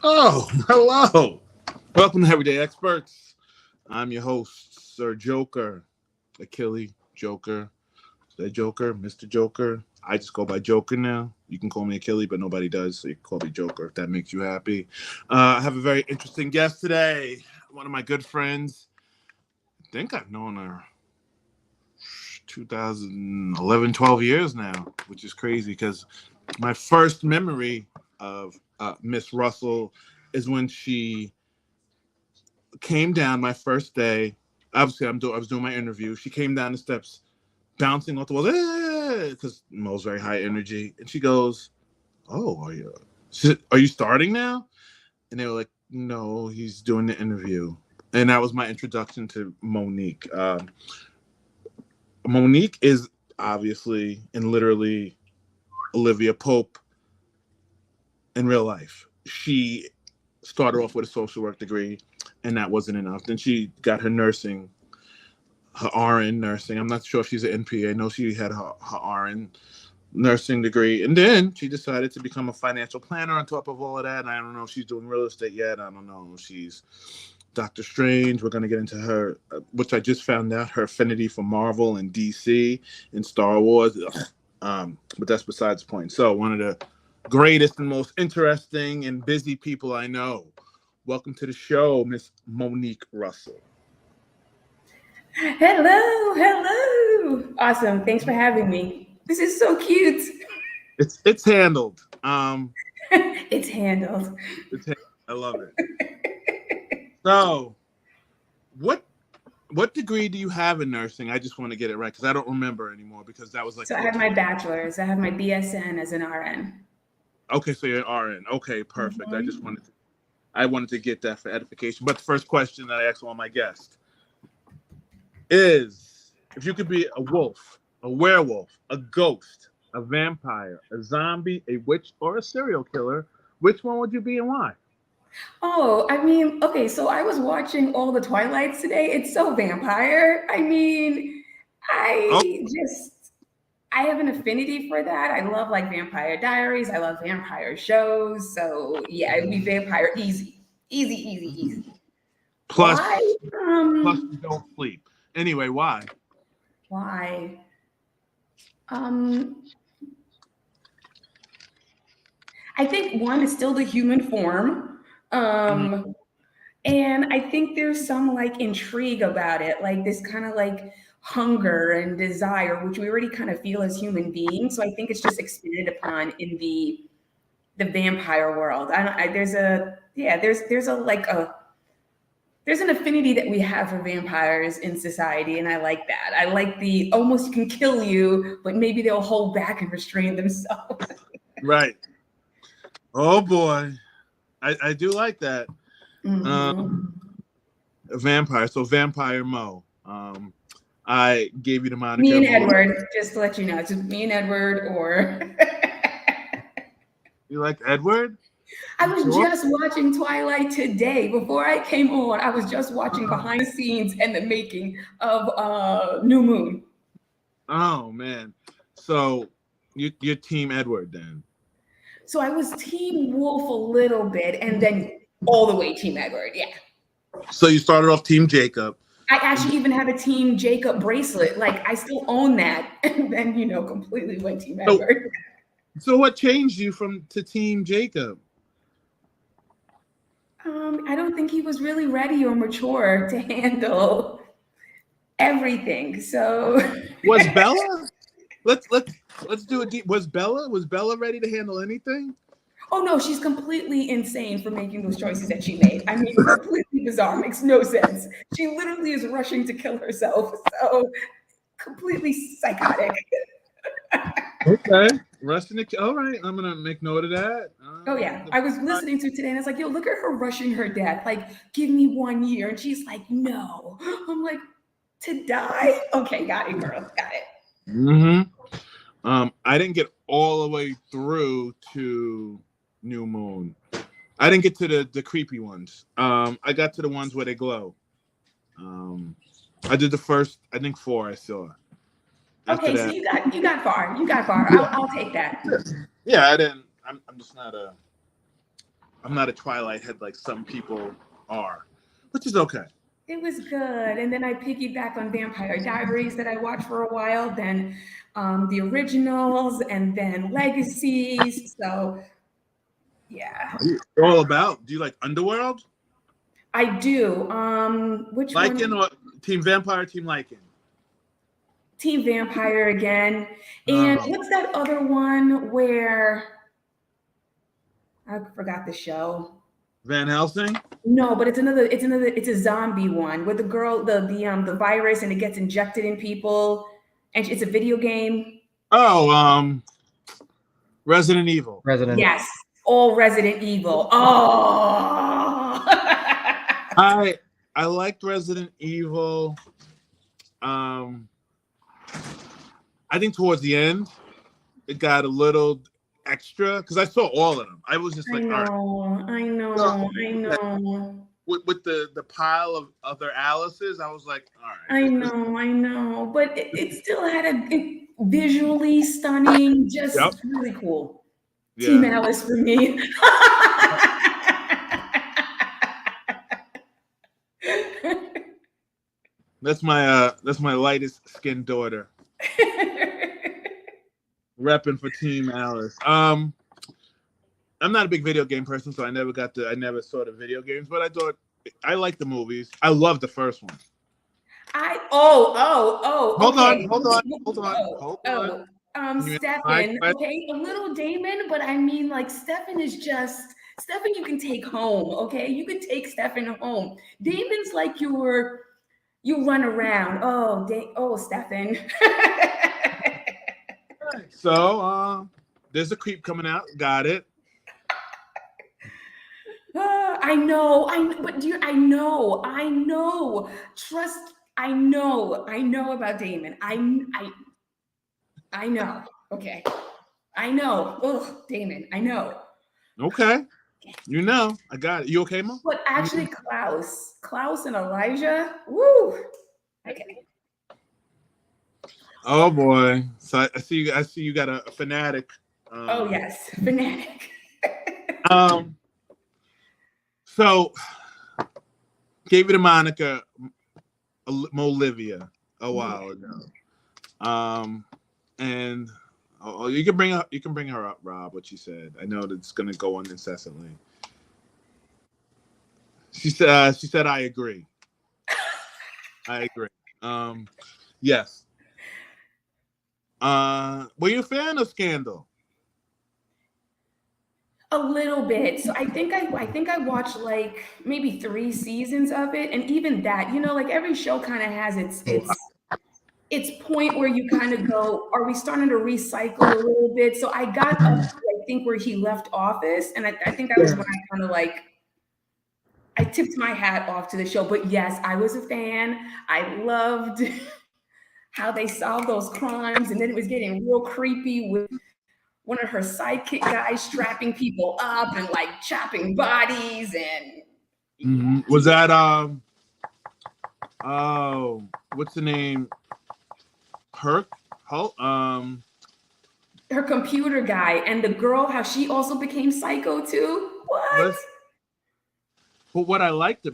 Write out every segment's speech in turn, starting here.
Oh, hello. Welcome to Everyday Experts. I'm your host, Sir Joker, Achille Joker, the Joker, Mr. Joker. I just go by Joker now. You can call me Achille, but nobody does, so you can call me Joker if that makes you happy. I have a very interesting guest today. One of my good friends. I think I've known her 2011, 12 years now, which is crazy because my first memory of Miss Russell is when she came down my first day. Obviously, I was doing my interview. She came down the steps, bouncing off the walls, because Mo's very high energy. And she goes, "Oh, are you starting now?" And they were like, "No, he's doing the interview." And that was my introduction to Monique. Monique is obviously and literally Olivia Pope in real life. She started off with a social work degree, and that wasn't enough. Then she got her RN nursing. I'm not sure if she's an NP. I know she had her RN nursing degree, and then she decided to become a financial planner on top of all of that. And I don't know if she's doing real estate yet. I don't know if she's Doctor Strange. We're going to get into her, which I just found out, her affinity for Marvel and DC and Star Wars. But that's besides the point. So one of the greatest and most interesting and busy people I know. Welcome to the show, Miss Monique Russell. Hello, hello. Awesome. Thanks for having me. This is so cute. It's handled. It's handled. It's handled. I love it. So, what degree do you have in nursing? I just want to get it right because I don't remember anymore because that was like. So I have my bachelor's. I have my BSN as an RN. Okay, so you're an RN. Okay, perfect. Mm-hmm. I wanted to get that for edification. But the first question that I ask all my guests is, if you could be a wolf, a werewolf, a ghost, a vampire, a zombie, a witch, or a serial killer, which one would you be and why? Oh, I mean, okay, so I was watching all the Twilights today. It's so vampire. I mean, Oh, I have an affinity for that. I love like Vampire Diaries. I love vampire shows. So yeah, it'd be vampire easy. Easy, easy, easy. Why? plus, plus Um, you don't sleep. Anyway, why? why? Um, I think one is still the human form. Mhm. Um, and I think there's some like intrigue about it, like this kind of like hunger and desire, which we already kind of feel as human beings. So I think it's just expanded upon in the vampire world. I don't. I, there's a yeah. There's a like a there's an affinity that we have for vampires in society, and I like that. I like the almost can kill you, but maybe they'll hold back and restrain themselves. Right. Oh boy, I do like that. Hmm. Um, Vampire. So Vampire Mo. I gave you the Me moniker and Mo. Edward, just to let you know, it's just me and Edward, or You like Edward? I You was sure? just watching Twilight today. Before I came on, I was just watching behind the scenes and the making of New Moon. Oh man. So you're Team Edward then? So I was Team Wolf a little bit, and then all the way Team Edward. Yeah. So you started off Team Jacob. I And actually even have a Team Jacob bracelet. Like I still own that, and then completely went Team so Edward. so what changed you from to Team Jacob? I don't think he was really ready or mature to handle everything. So Was Bella? Let's do it deep. Was Bella ready to handle anything? oh no, she's completely insane for making those choices that she made. I mean, completely bizarre, makes no sense. She literally is rushing to kill herself. So completely psychotic. Okay. Rusting the. All right. I'm gonna make note of that. Oh yeah, I was listening to it today, and I was like, "Yo, look at her rushing her death. Like, give me 1 year," and she's like, "No." I'm like, "To die? Okay, got it, girl, got it." Mm-hmm. I didn't get all the way through to New Moon. I didn't get to the creepy ones. I got to the ones where they glow. Um, I did the first, I think four I saw. After Okay, so that, you got far. You got far. yeah, I'll take that. yeah. I didn't. I'm just not a. I'm not a Twilight head like some people are, which is okay. It was good. And then I piggyback on Vampire Diaries that I watched for a while, then the originals, and then Legacies. So, yeah, You're all about. Do you like Underworld? I do. Which Lycan one? or Team Vampire, Team Lycan? Team Vampire again. And Oh, what's that other one where I forgot the show? Van Helsing? No, but it's a zombie one where the girl, the virus, and it gets injected in people, and it's a video game. Oh, Resident Evil. Resident. Yes, all Resident Evil. Oh. I liked Resident Evil. I think towards the end it got a little extra because I saw all of them. I was just like, all right. I know, So, I know. with the pile of other Alice's, I was like, all I right. know. But it still had visually stunning, just Yep. really cool. Yeah. Team Alice for me. That's my lightest skinned daughter. Repping for Team Alice. I'm not a big video game person, so I never saw the video games, but I like the movies. I love the first one. Hold on. Stefan, okay, a little Damon, but I mean, like, Stefan, you can take home, okay? You can take Stefan home. Damon's like you run around. Oh, Stefan. So, there's a creep coming out. Got it. I know. Trust. I know about Damon. I know. Okay. I know. Oh, Damon. I know. Okay. You know, I got it. You okay, Mo? But actually, Klaus and Elijah. Woo. Okay. Oh boy. So I see you got a fanatic. Oh yes, fanatic. So gave it to Monica Molivia a while ago. And you can bring her up, Rob, what she said. I know that's gonna go on incessantly. She said I agree. I agree. Yes. Were you a fan of Scandal? A little bit. So I think I watched like maybe 3 seasons of it, and even that, like every show kind of has its point where you kind of go, are we starting to recycle a little bit? So I got up to, I think, where he left office, and I think that was when I kind of like I tipped my hat off to the show. But yes, I was a fan. I loved how they solved those crimes, and then it was getting real creepy with one of her sidekick guys strapping people up and like chopping bodies and Was that what's the name? Her computer guy, and the girl, how she also became psycho too. What? But what I liked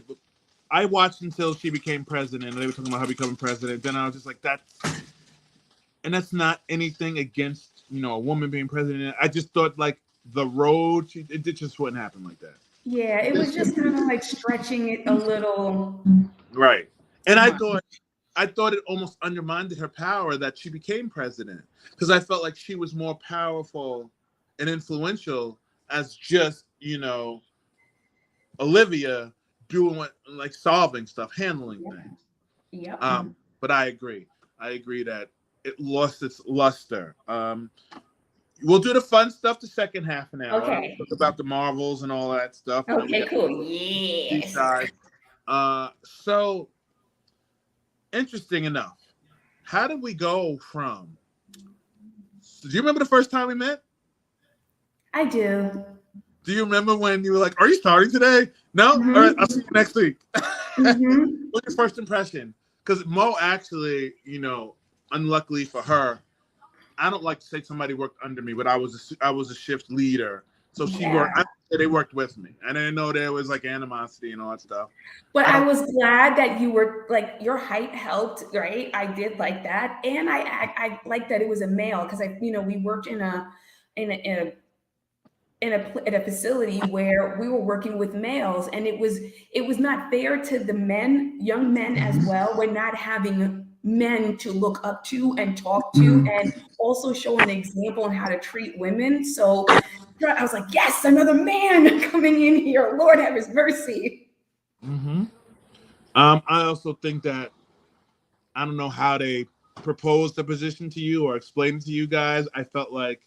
I watched until she became president, and they were talking about her becoming president. Then I was just like, that's not anything against a woman being president. I just thought like the road, it just wouldn't happen like that. Yeah, it was just kind of like stretching it a little. Right. And I thought it almost undermined her power that she became president, because I felt like she was more powerful and influential as just, Olivia doing like solving stuff, handling things. Yeah. But I agree that it lost its luster. We'll do the fun stuff the second half an hour. Okay. Talk about the Marvels and all that stuff. Okay, cool. Yes. So interesting enough, how did we go from? Do you remember the first time we met? I do. Do you remember when you were like, "Are you starting today?" No. Mm-hmm. All right, I'll see you next week. Mm-hmm. What's your first impression? Because Mo actually, unluckily for her, I don't like to say somebody worked under me, but I was a shift leader. So she worked. They worked with me. I didn't know there was like animosity and all that stuff. But I Um, was glad that you were like your height helped, right? I did like that, and I liked that it was a male because we worked in a in a in a facility where we were working with males, and it was not fair to the men, young men as mhm, well. We're not having men to look up to and talk to, mhm, and also show an example on how to treat women. So I was like, yes, another man coming in here. Lord have his mercy. mhm. I also think that I don't know how they proposed the position to you or explained it to you guys. I felt like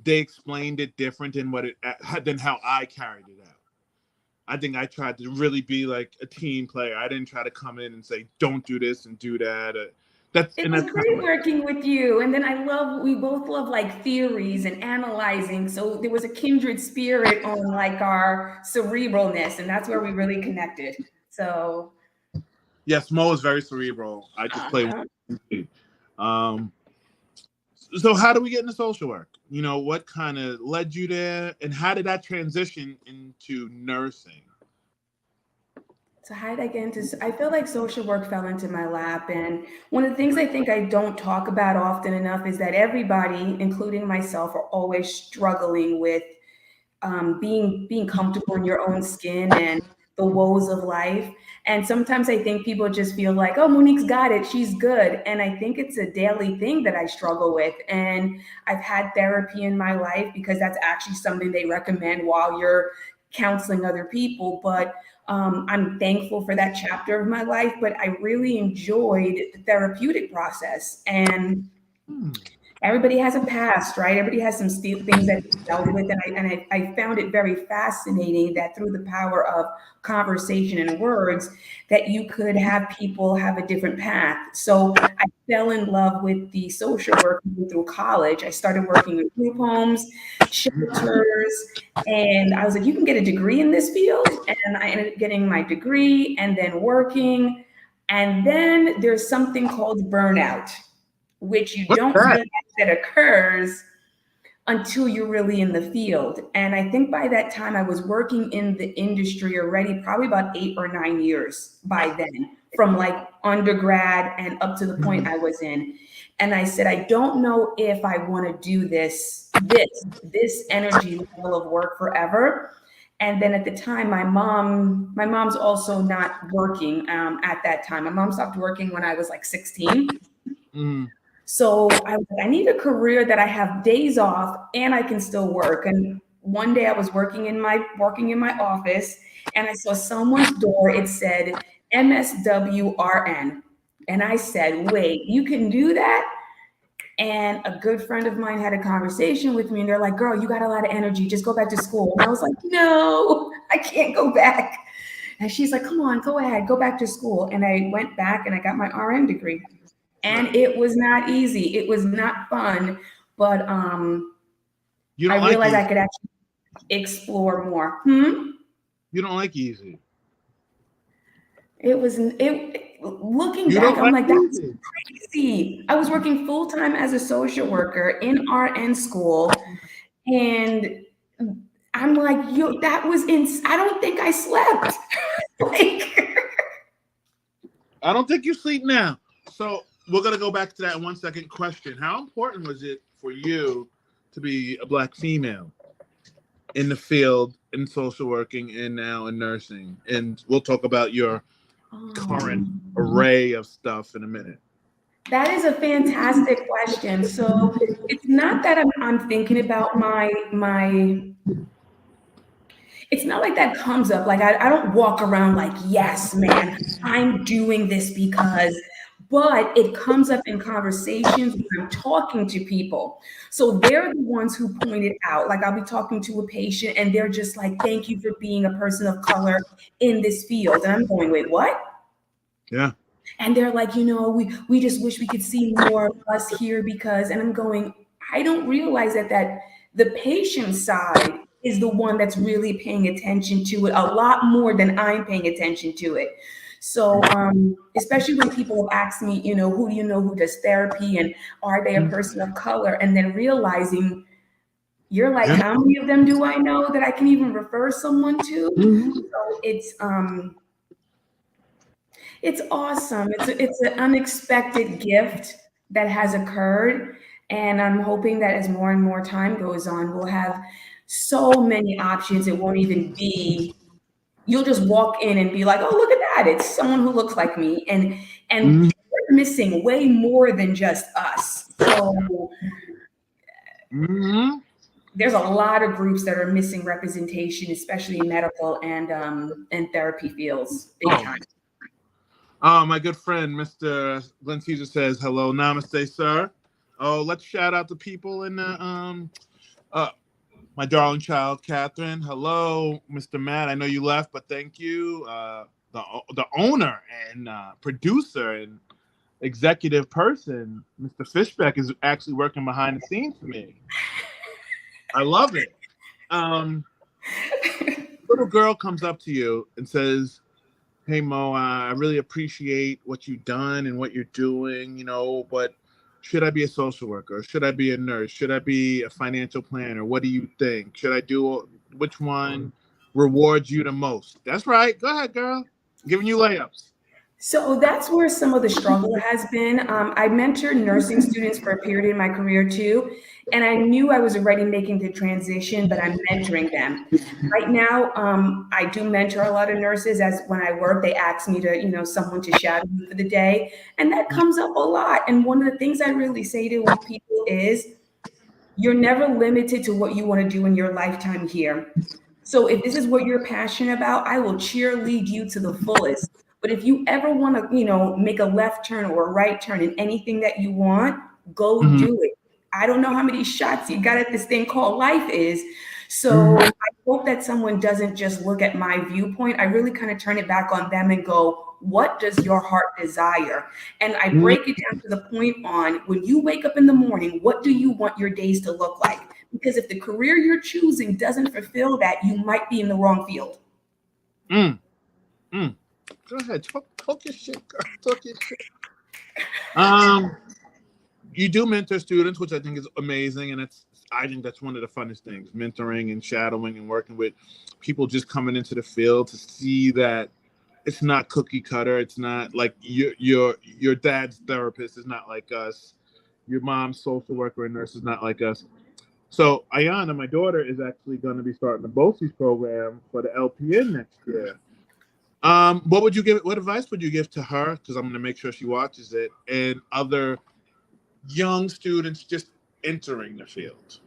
they explained it different than how I carried it out. I think I tried to really be like a team player. I didn't try to come in and say, "Don't do this and do that." It was That's kind of great what. working with you. And then we both love like theories and analyzing. So there was a kindred spirit on like our cerebralness, and that's where we really connected. So, Yes, Mo is very cerebral. I just play. uh-huh. Um, so how do we get into social work? You know, what kind of led you there, and how did that transition into nursing? So how did I get into? I feel like social work fell into my lap, and one of the things I think I don't talk about often enough is that everybody, including myself, are always struggling with being comfortable in your own skin and the woes of life. And sometimes I think people just feel like, oh, Monique's got it, she's good. And I think it's a daily thing that I struggle with. And I've had therapy in my life because that's actually something they recommend while you're counseling other people. But I'm thankful for that chapter of my life. But I really enjoyed the therapeutic process. And Hmm. everybody has a past, right? Everybody has some things that they dealt with. And I found it very fascinating that through the power of conversation and words, that you could have people have a different path. So I fell in love with the social work through college. I started working in group homes, shelters, and I was like, you can get a degree in this field. And I ended up getting my degree and then working. And then there's something called burnout, which you What's don't that? realize that occurs until you're really in the field. And I think by that time, I was working in the industry already, probably about 8 or 9 years by then, from like undergrad and up to the point I was in. And I said, I don't know if I want to do this energy level of work forever. And then at the time, my mom's also not working at that time. My mom stopped working when I was like 16. Mm. So I was like, I need a career that I have days off and I can still work. And one day I was working in my office and I saw someone's door. It said MSWRN. And I said, wait, you can do that? And a good friend of mine had a conversation with me and they're like, girl, you got a lot of energy. Just go back to school. And I was like, no, I can't go back. And she's like, come on, go ahead, go back to school. And I went back and I got my RN degree. And it was not easy. It was not fun, but You I don't like realized I easy. could actually explore more. You don't like easy. It was it. Looking You back, don't I'm like like, that's easy. crazy. I was working full time as a social worker in RN school, and I'm like, yo, that was in. I don't think I slept. Like, I don't think you sleep now. So we're gonna go back to that in 1 second. Question: how important was it for you to be a black female in the field in social working and now in nursing? And we'll talk about your current oh, array of stuff in a minute. that is a fantastic question. So it's not that I'm thinking about my it's not like that comes up. Like I don't walk around like, yes, man, I'm doing this because, but it comes up in conversations when I'm talking to people. So they're the ones who point it out. Like I'll be talking to a patient and they're just like, thank you for being a person of color in this field. And I'm going, wait, what? Yeah. And they're like, we just wish we could see more of us here because, and I'm going, I don't realize that the patient side is the one that's really paying attention to it a lot more than I'm paying attention to it. So, especially when people have asked me, who do you know who does therapy and are they a person of color? And then realizing You're like, Yeah. how many of them do I know that I can even refer someone to? Mhm. So it's awesome. It's an unexpected gift that has occurred, and I'm hoping that as more and more time goes on, we'll have so many options. It won't even be. You'll just walk in and be like, "Oh, look at that! It's someone who looks like me," and Mhm. we're missing way more than just us. So Mhm. there's a lot of groups that are missing representation, especially in medical and therapy fields, big Oh, time. my good friend, Mr. Glenn Caesar says hello, namaste, sir. Oh, let's shout out the people in the uh, my darling child, Catherine. Hello, Mr. Matt. I know you left, but thank you. The owner and producer and executive person, Mr. Fishbeck, is actually working behind the scenes for me. I love it. Um, Little girl comes up to you and says, "Hey Mo, I really appreciate what you've done and what you're doing, but should I be a social worker? Should I be a nurse? Should I be a financial planner? What do you think? Should I do which one rewards you the most?" That's right. Go ahead, girl. Giving you layups. So that's where some of the struggle has been. I mentored nursing students for a period in my career too, and I knew I was already making the transition, but I'm mentoring them. Right now, I do mentor a lot of nurses as when I work, they ask me to, someone to shadow me for the day, and that comes up a lot. And one of the things I really say to people is, you're never limited to what you want to do in your lifetime here. So if this is what you're passionate about, I will cheerlead you to the fullest. But if you ever want to, make a left turn or a right turn in anything that you want, go Mhm. do it. I don't know how many shots you got at this thing called life is. So Mhm. I hope that someone doesn't just look at my viewpoint. I really kind of turn it back on them and go, what does your heart desire? And I break it down to the point on when you wake up in the morning, what do you want your days to look like? Because if the career you're choosing doesn't fulfill that, you might be in the wrong field. Mm. Mm. Go ahead. Talk your shit, girl. Talk your shit. Um, you do mentor students, which I think is amazing, and I think that's one of the funnest things: mentoring and shadowing and working with people just coming into the field to see that it's not cookie cutter. It's not like your dad's therapist is not like us. Your mom's social worker and nurse is not like us. So Ayana, my daughter, is actually going to be starting the BOCES program for the LPN next year. What would you give? What advice would you give to her? Because I'm going to make sure she watches it, and other young students just entering the field.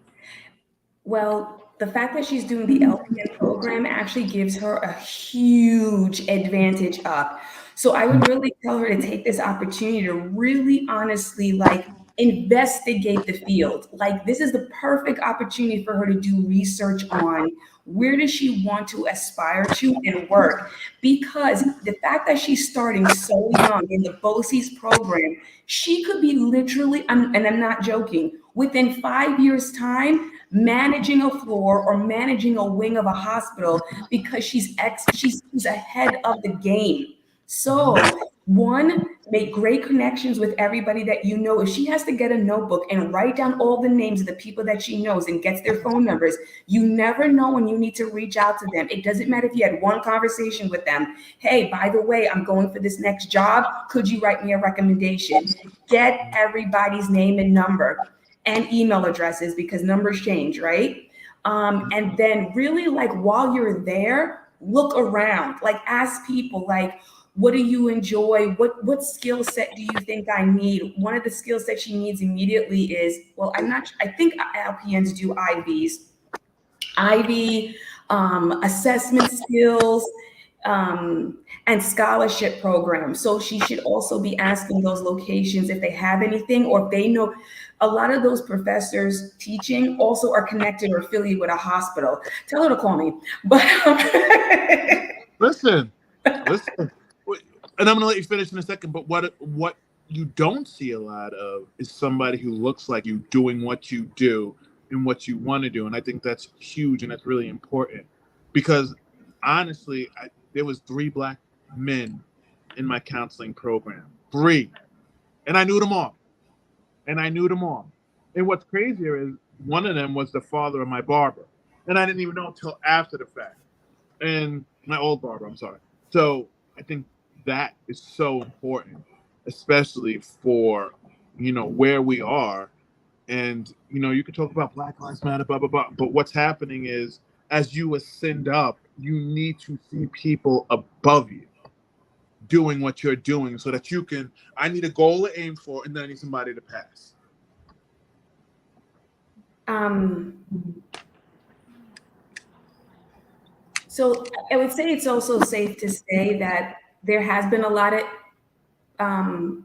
Well, the fact that she's doing the LPN program actually gives her a huge advantage up. So I would really tell her to take this opportunity to really honestly like investigate the field. Like this is the perfect opportunity for her to do research on where does she want to aspire to and work. Because the fact that she's starting so young in the BOCES program, she could be literally, and I'm not joking, within 5 years' time, managing a floor or managing a wing of a hospital because she's ahead of the game. So one, make great connections with everybody that you know. If she has to get a notebook and write down all the names of the people that she knows and gets their phone numbers, you never know when you need to reach out to them. It doesn't matter if you had one conversation with them. Hey, by the way, I'm going for this next job. Could you write me a recommendation? Get everybody's name and number and email addresses because numbers change, right? And then really like while you're there, look around, like ask people like, what do you enjoy? What skill set do you think I need? One of the skill sets she needs immediately is, well, I think LPNs do IVs, IV assessment skills, and scholarship programs. So she should also be asking those locations if they have anything or if they know. A lot of those professors teaching also are connected or affiliated with a hospital. Tell her to call me. But Listen, listen, and I'm gonna let you finish in a second. But what you don't see a lot of is somebody who looks like you doing what you do and what you want to do, and I think that's huge and that's really important because honestly, there was 3 black men in my counseling program, 3, and I knew them all, and what's crazier is one of them was the father of my barber, and I didn't even know until after the fact. And my old barber, I'm sorry. So I think that is so important, especially for where we are. And you could talk about Black Lives Matter, blah blah blah. But what's happening is, as you ascend up, you need to see people above you doing what you're doing, so that you can. I need a goal to aim for, and then I need somebody to pass. Um, so I would say it's also safe to say that there has been a lot of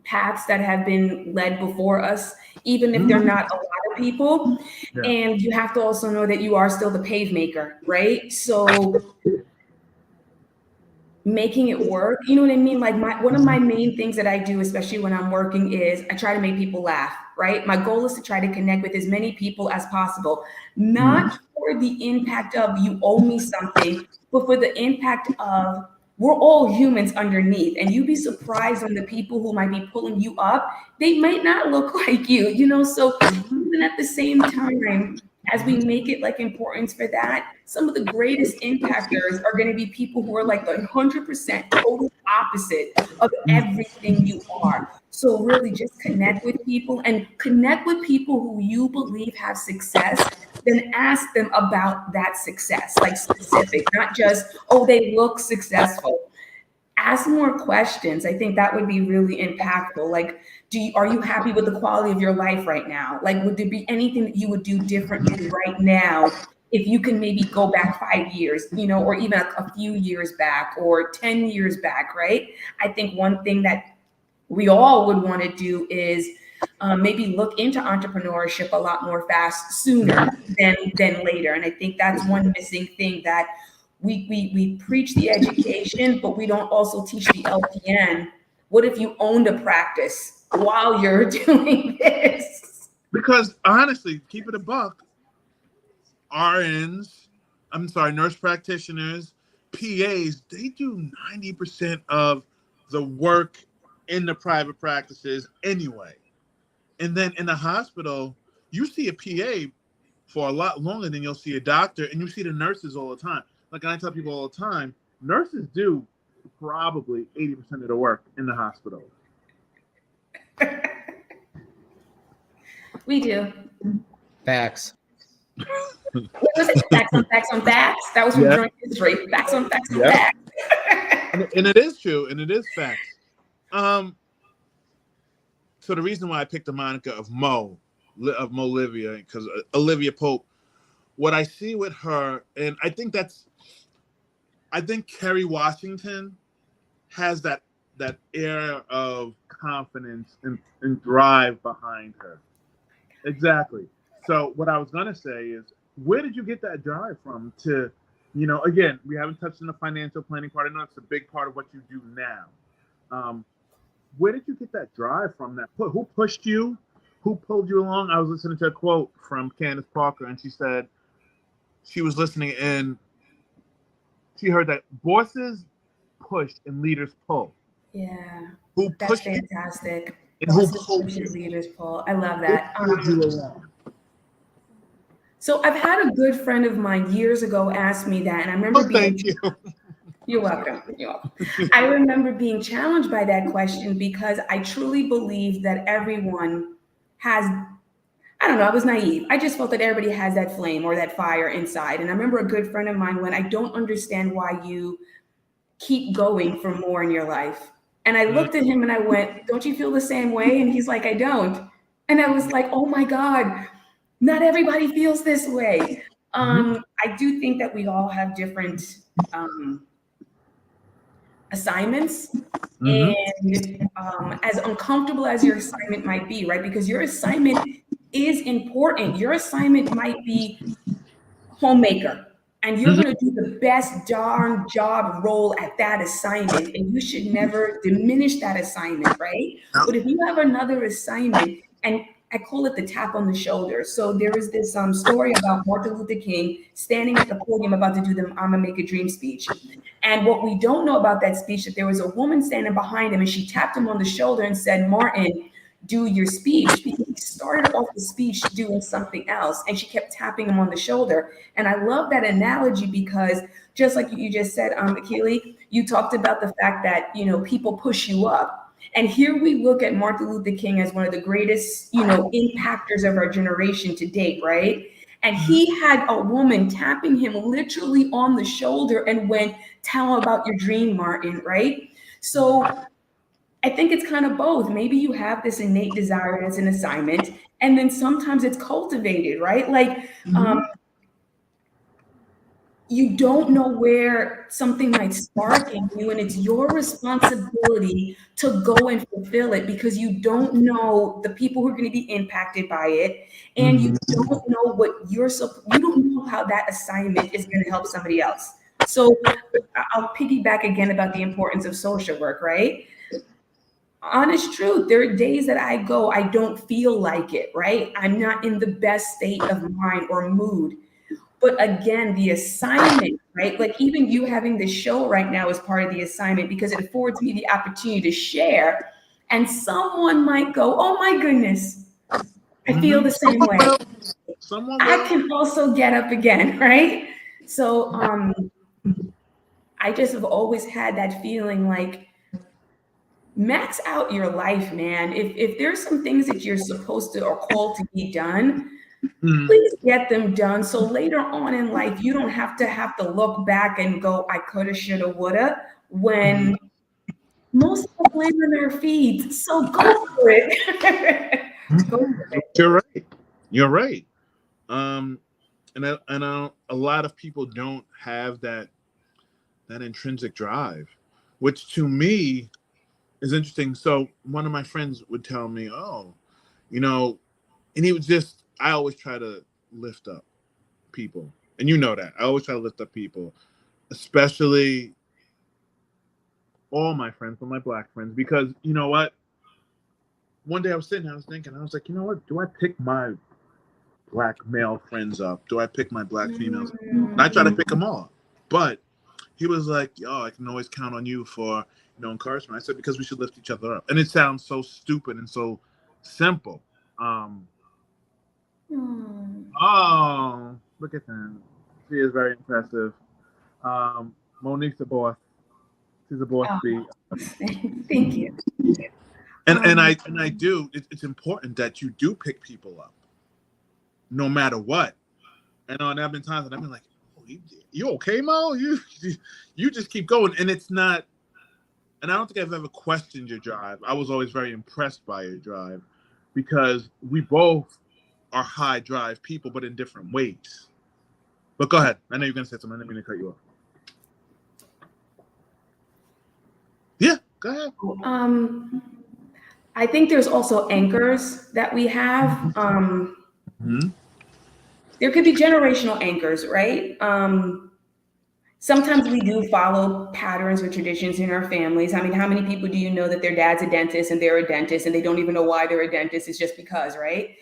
paths that have been led before us, even if they're not a lot of people. Yeah. And you have to also know that you are still the pave maker, right? So making it work, you know what I mean? Like one of my main things that I do, especially when I'm working, is I try to make people laugh, right? My goal is to try to connect with as many people as possible, not for the impact of you owe me something, but for the impact of we're all humans underneath. And you'd be surprised on the people who might be pulling you up. They might not look like you. So even at the same time, as we make it like importance for that, some of the greatest impactors are going to be people who are like the 100% total opposite of everything you are. So really just connect with people and connect with people who you believe have success, then ask them about that success, like specific, not just, oh, they look successful. Ask more questions. I think that would be really impactful. Like, are you happy with the quality of your life right now? Like, would there be anything that you would do differently right now if you can maybe go back 5 years, or even a few years back or 10 years back, right? I think one thing that we all would want to do is maybe look into entrepreneurship a lot more sooner than later. And I think that's one missing thing, that we preach the education, but we don't also teach the LPN. What if you owned a practice while you're doing this? Because honestly, keep it a buck, RNs, I'm sorry, nurse practitioners, PAs, they do 90% of the work in the private practices anyway. And then in the hospital, you see a PA for a lot longer than you'll see a doctor, and you see the nurses all the time. Like I tell people all the time, nurses do probably 80% of the work in the hospital. We do. Facts. What was it? Facts on facts on facts. That was from Drunk History. Facts on facts on facts. And it is true, and it is facts. So the reason why I picked the moniker of Olivia, because Olivia Pope, what I see with her, and I think Kerry Washington has that air of confidence and drive behind her. Exactly. So what I was gonna say is, where did you get that drive from? To, again, we haven't touched on the financial planning part. I know it's a big part of what you do now. Where did you get that drive from? Who pushed you? Who pulled you along? I was listening to a quote from Candace Parker, and she said she was listening and she heard that bosses push and leaders pull. Yeah, Who that's pushed fantastic. and who pulled you? Leaders pull. I love that. Who pulled you along? So I've had a good friend of mine years ago ask me that, and I remember Thank you. You're welcome. You're welcome. I remember being challenged by that question because I truly believe that everyone has, I don't know, I was naive. I just felt that everybody has that flame or that fire inside. And I remember a good friend of mine when I don't understand why you keep going for more in your life. And I looked at him and I went, don't you feel the same way? And he's like, I don't. And I was like, oh my God, not everybody feels this way. I do think that we all have different assignments. And as uncomfortable as your assignment might be, right? Because your assignment is important. Your assignment might be homemaker, and you're going to do the best darn job role at that assignment, and you should never diminish that assignment, right? But if you have another assignment, and I call it the tap on the shoulder. So there is this story about Martin Luther King standing at the podium about to do the I'm gonna make a dream speech. And what we don't know about that speech, that there was a woman standing behind him and she tapped him on the shoulder and said, Martin, do your speech, because he started off the speech doing something else and she kept tapping him on the shoulder. And I love that analogy because just like you just said, Akili, you talked about the fact that, you know, people push you up. And here we look at Martin Luther King as one of the greatest, you know, impactors of our generation to date, right? And he had a woman tapping him literally on the shoulder and went, tell about your dream, Martin, right? So I think it's kind of both. Maybe you have this innate desire as an assignment, and then sometimes it's cultivated, right? Like, you don't know where something might spark in you, and it's your responsibility to go and fulfill it because you don't know the people who are going to be impacted by it, and you don't know what you don't know how that assignment is going to help somebody else. So I'll piggyback again about the importance of social work, right? Honest truth, there are days that I don't feel like it, right? I'm not in the best state of mind or mood. But again, the assignment, right? Like even you having this show right now is part of the assignment because it affords me the opportunity to share. And someone might go, oh my goodness, I feel the same way. Someone I will. can also get up again, right? So I just have always had that feeling like max out your life, man. If there's some things that you're supposed to or called to be done, please get them done. So later on in life, you don't have to look back and go, I coulda, shoulda, woulda, when most of us land on their feet. So go for it. Go for it. You're right. You're right. Um, a lot of people don't have that intrinsic drive, which to me is interesting. So one of my friends would tell me, "Oh, you know," and he would just. I always try to lift up people, and you know that I always try to lift up people, especially all my friends, but my black friends, because you know what? One day I was sitting, I was thinking, I was like, you know what? Do I pick my black male friends up? Do I pick my black females? And I try to pick them all, but he was like, "Oh, I can always count on you for encouragement." I said, "Because we should lift each other up." And it sounds so stupid and so simple. Um, oh, look at that! She is very impressive. Monique's a boss. She's a boss Oh, bee. thank you. And I do. It's important that you do pick people up, no matter what. And there have been times that I've been like, "Oh, you okay, Mo? You just keep going." And it's not. And I don't think I've ever questioned your drive. I was always very impressed by your drive because we both are high drive people, but in different ways. But go ahead. I know you're going to say something. I didn't mean to cut you off. Yeah, go ahead. I think there's also anchors that we have. There could be generational anchors, right? Sometimes we do follow patterns or traditions in our families. I mean, how many people do you know that their dad's a dentist and they're a dentist and they don't even know why they're a dentist? It's just because, right?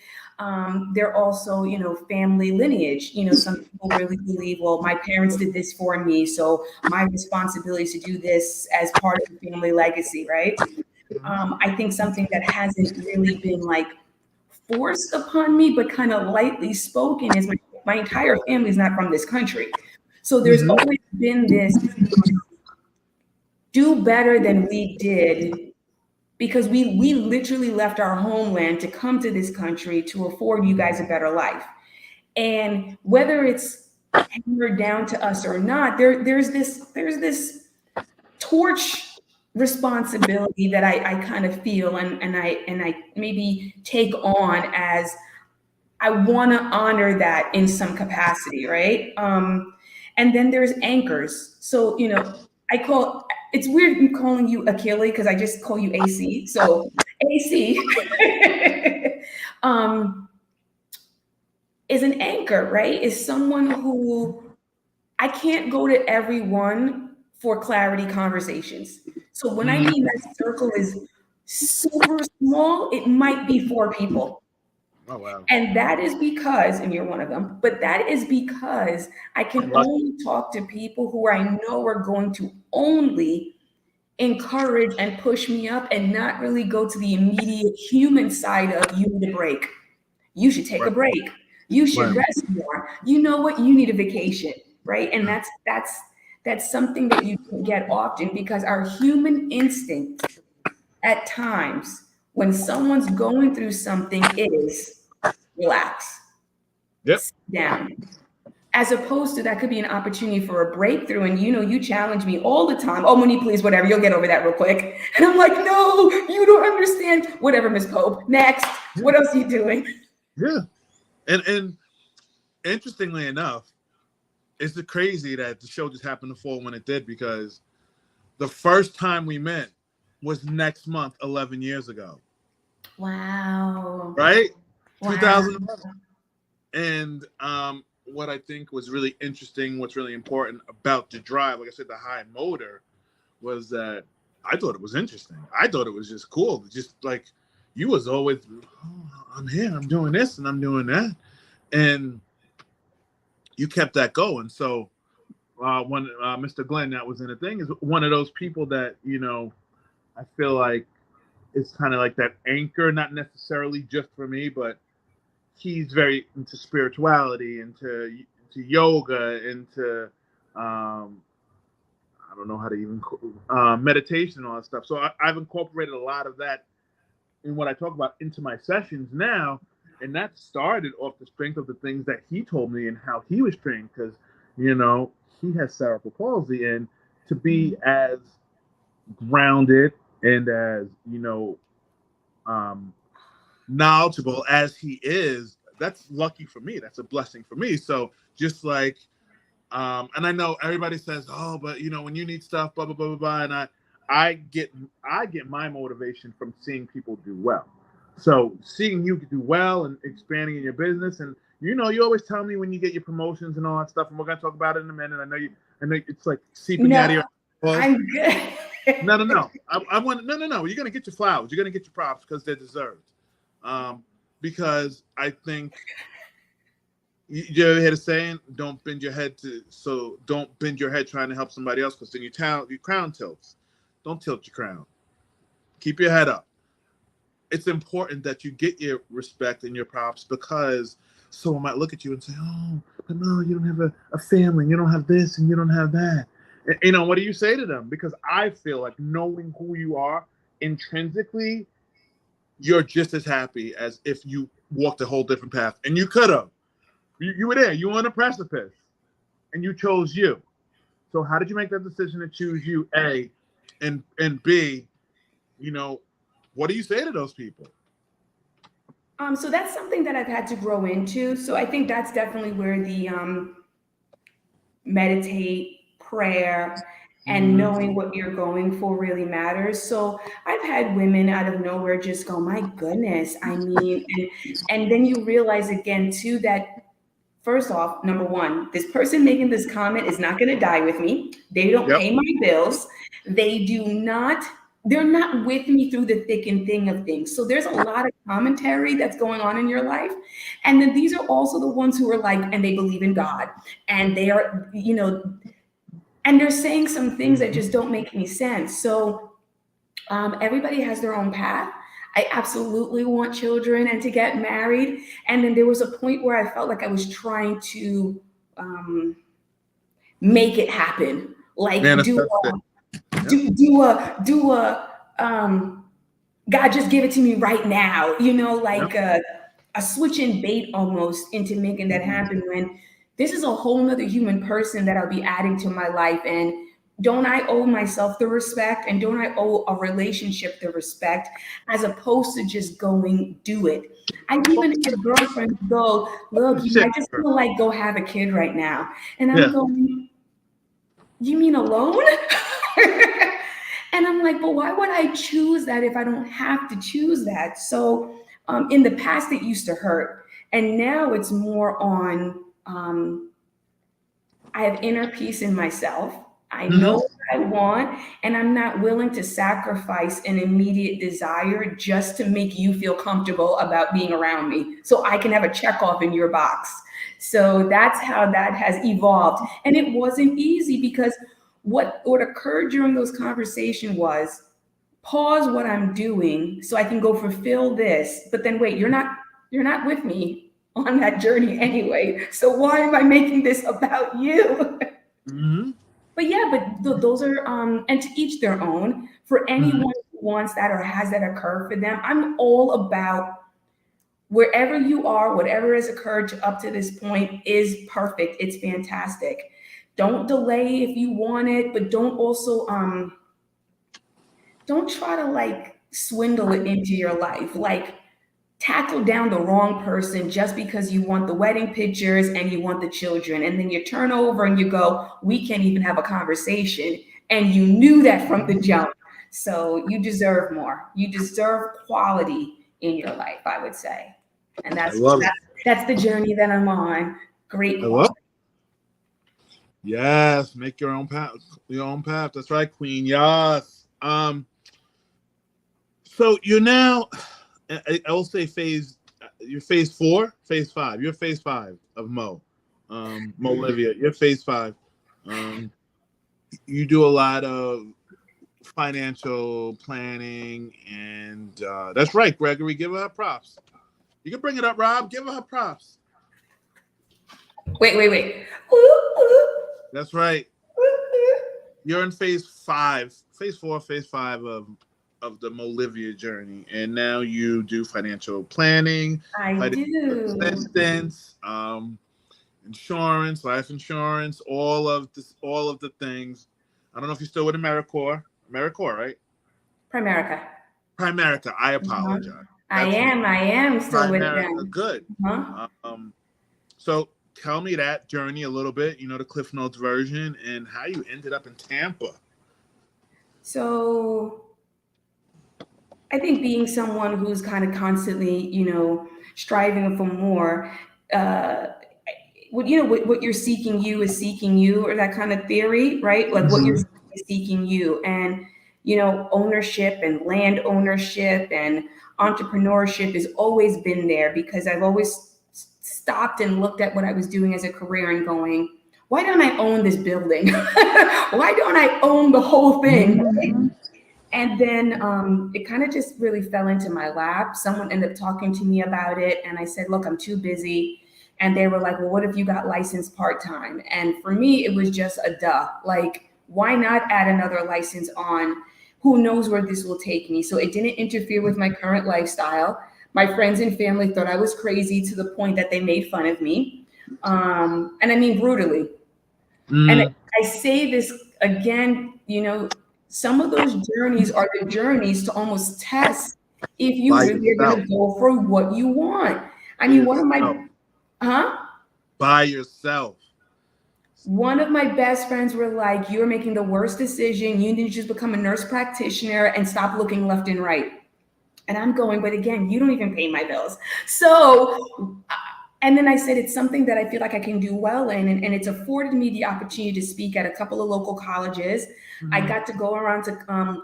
They're also, family lineage. Some people really believe, well, my parents did this for me, so my responsibility is to do this as part of the family legacy, right? I think something that hasn't really been like forced upon me, but kind of lightly spoken is my entire family is not from this country. So there's always been this do better than we did because we literally left our homeland to come to this country to afford you guys a better life. And whether it's hammered down to us or not, there's this torch responsibility that I kind of feel and I maybe take on as I want to honor that in some capacity, right? And then there's anchors. So, it's weird me calling you Achille because I just call you AC. So AC um, is an anchor, right? Is someone who I can't go to everyone for clarity conversations. So when I mean that circle is super small, it might be 4 people. Oh, wow. And that is because, and you're one of them, but that is because I can only talk to people who I know are going to only encourage and push me up and not really go to the immediate human side of you need a break. You should take a Right. break. You should Right. rest more. You know what? You need a vacation, right? And that's something that you don't get often because our human instinct at times when someone's going through something is relax, Yep. sit down, as opposed to that could be an opportunity for a breakthrough. And you challenge me all the time. Oh, Monique, please, whatever, you'll get over that real quick. And I'm like, no, you don't understand. Whatever, Miss Pope. Next, Yeah. what else are you doing? Yeah. And interestingly enough, it's crazy that the show just happened to fall when it did because the first time we met was next month, 11 years ago. Wow. Right? Wow. 2011. And what I think was really interesting, what's really important about the drive, like I said, the high motor, was that I thought it was interesting. I thought it was just cool. Just like you was always, oh, I'm here, I'm doing this and I'm doing that. And you kept that going. So when Mr. Glenn, that was in the thing, is one of those people that, I feel like it's kind of like that anchor, not necessarily just for me, but he's very into spirituality, into yoga, into I don't know how to even meditation and all that stuff. So I've incorporated a lot of that in what I talk about into my sessions now, and that started off the strength of the things that he told me and how he was trained, because he has cerebral palsy, and to be as grounded and as knowledgeable as he is, that's lucky for me. That's a blessing for me. So just like, and I know everybody says, oh, but when you need stuff, blah blah blah blah blah, and I get my motivation from seeing people do well. So seeing you do well and expanding in your business, and you always tell me when you get your promotions and all that stuff, and we're gonna talk about it in a minute. I know it's like seeping out of No, your balls. I'm good. No. I want no. You're gonna get your flowers. You're gonna get your props because they're deserved. Because I think you ever heard a saying, don't bend your head trying to help somebody else, because then your crown tilts. Don't tilt your crown. Keep your head up. It's important that you get your respect and your props, because someone might look at you and say, oh, but no, you don't have a family, you don't have this and you don't have that. And, what do you say to them? Because I feel like knowing who you are intrinsically, you're just as happy as if you walked a whole different path. And you could have. You were there. You were on a precipice. And you chose you. So how did you make that decision to choose you, A? And B, what do you say to those people? So that's something that I've had to grow into. So I think that's definitely where the meditate, prayer, and knowing what you're going for really matters. So I've had women out of nowhere just go, my goodness. I mean, and then you realize again too that first off, number one, this person making this comment is not going to die with me. They don't Yep. pay my bills. They're not with me through the thick and thin of things. So there's a lot of commentary that's going on in your life. And then these are also the ones who are like, and they believe in God. And they are, and they're saying some things that just don't make any sense. So everybody has their own path. I absolutely want children and to get married. And then there was a point where I felt like I was trying to make it happen. Like Manifest it. do a God just give it to me right now, like a switch in bait almost into making that happen, when this is a whole nother human person that I'll be adding to my life. And don't I owe myself the respect, and don't I owe a relationship the respect, as opposed to just going do it. I've even had girlfriends go, look, I just feel like go have a kid right now. And I'm going, you mean alone? And I'm like, but why would I choose that if I don't have to choose that? So in the past, it used to hurt. And now it's more on, I have inner peace in myself. I know what I want, and I'm not willing to sacrifice an immediate desire just to make you feel comfortable about being around me so I can have a check off in your box. So that's how that has evolved. And it wasn't easy, because what occurred during those conversations was pause what I'm doing so I can go fulfill this. But then wait, you're not with me on that journey anyway. So why am I making this about you? Mm-hmm. But yeah, but those are and to each their own. For Mm-hmm. anyone who wants that or has that occur for them, I'm all about wherever you are, whatever has occurred up to this point is perfect. It's fantastic. Don't delay if you want it, but don't try to like swindle it into your life. Like tackle down the wrong person just because you want the wedding pictures and you want the children. And then you turn over and you go, we can't even have a conversation. And you knew that from the jump. So you deserve more. You deserve quality in your life, I would say. And I love it. that's the journey that I'm on. Great I love quality. Yes, make your own path. Your own path. That's right, Queen. Yes. So you're now, I will say you're phase 4, phase 5. You're phase 5 of Mo Olivia. You're phase 5. Um, you do a lot of financial planning, and that's right, Gregory. Give her props. You can bring it up, Rob. Give her props. Wait. Ooh, ooh, That's right. ooh. You're in phase 5, phase 4, phase 5 of the Molivia journey, and now you do financial planning, I financial do. assistance, insurance, life insurance, all of the things. I don't know if you're still with AmeriCorps, right? Primerica. Primerica. I Uh-huh. apologize. I That's am. I am still with Primerica. them. Good. Huh? So tell me that journey a little bit. The Cliff Notes version and how you ended up in Tampa. So I think being someone who's kind of constantly, striving for more, uh, what you're seeking you is seeking you, or that kind of theory, right? Like what you're Mhm. seeking is seeking you, and ownership and land ownership and entrepreneurship has always been there because I've always stopped and looked at what I was doing as a career and going, why don't I own this building? Why don't I own the whole thing? Mhm. And then it kind of just really fell into my lap. Someone ended up talking to me about it, and I said, "Look, I'm too busy." And they were like, "Well, what if you got licensed part time?" And for me, it was just a duh. Like, why not add another license on? Who knows where this will take me? So it didn't interfere with my current lifestyle. My friends and family thought I was crazy to the point that they made fun of me, and I mean brutally. And Mm. I say this again, some of those journeys are the journeys to almost test if you By really are going yourself. to go for what you want. I By mean, yourself. huh? By yourself. One of my best friends were like, you're making the worst decision. You need to just become a nurse practitioner and stop looking left and right. And I'm going, but again, you don't even pay my bills. So and then I said, it's something that I feel like I can do well in. And it's afforded me the opportunity to speak at a couple of local colleges. I Mhm. got to go around to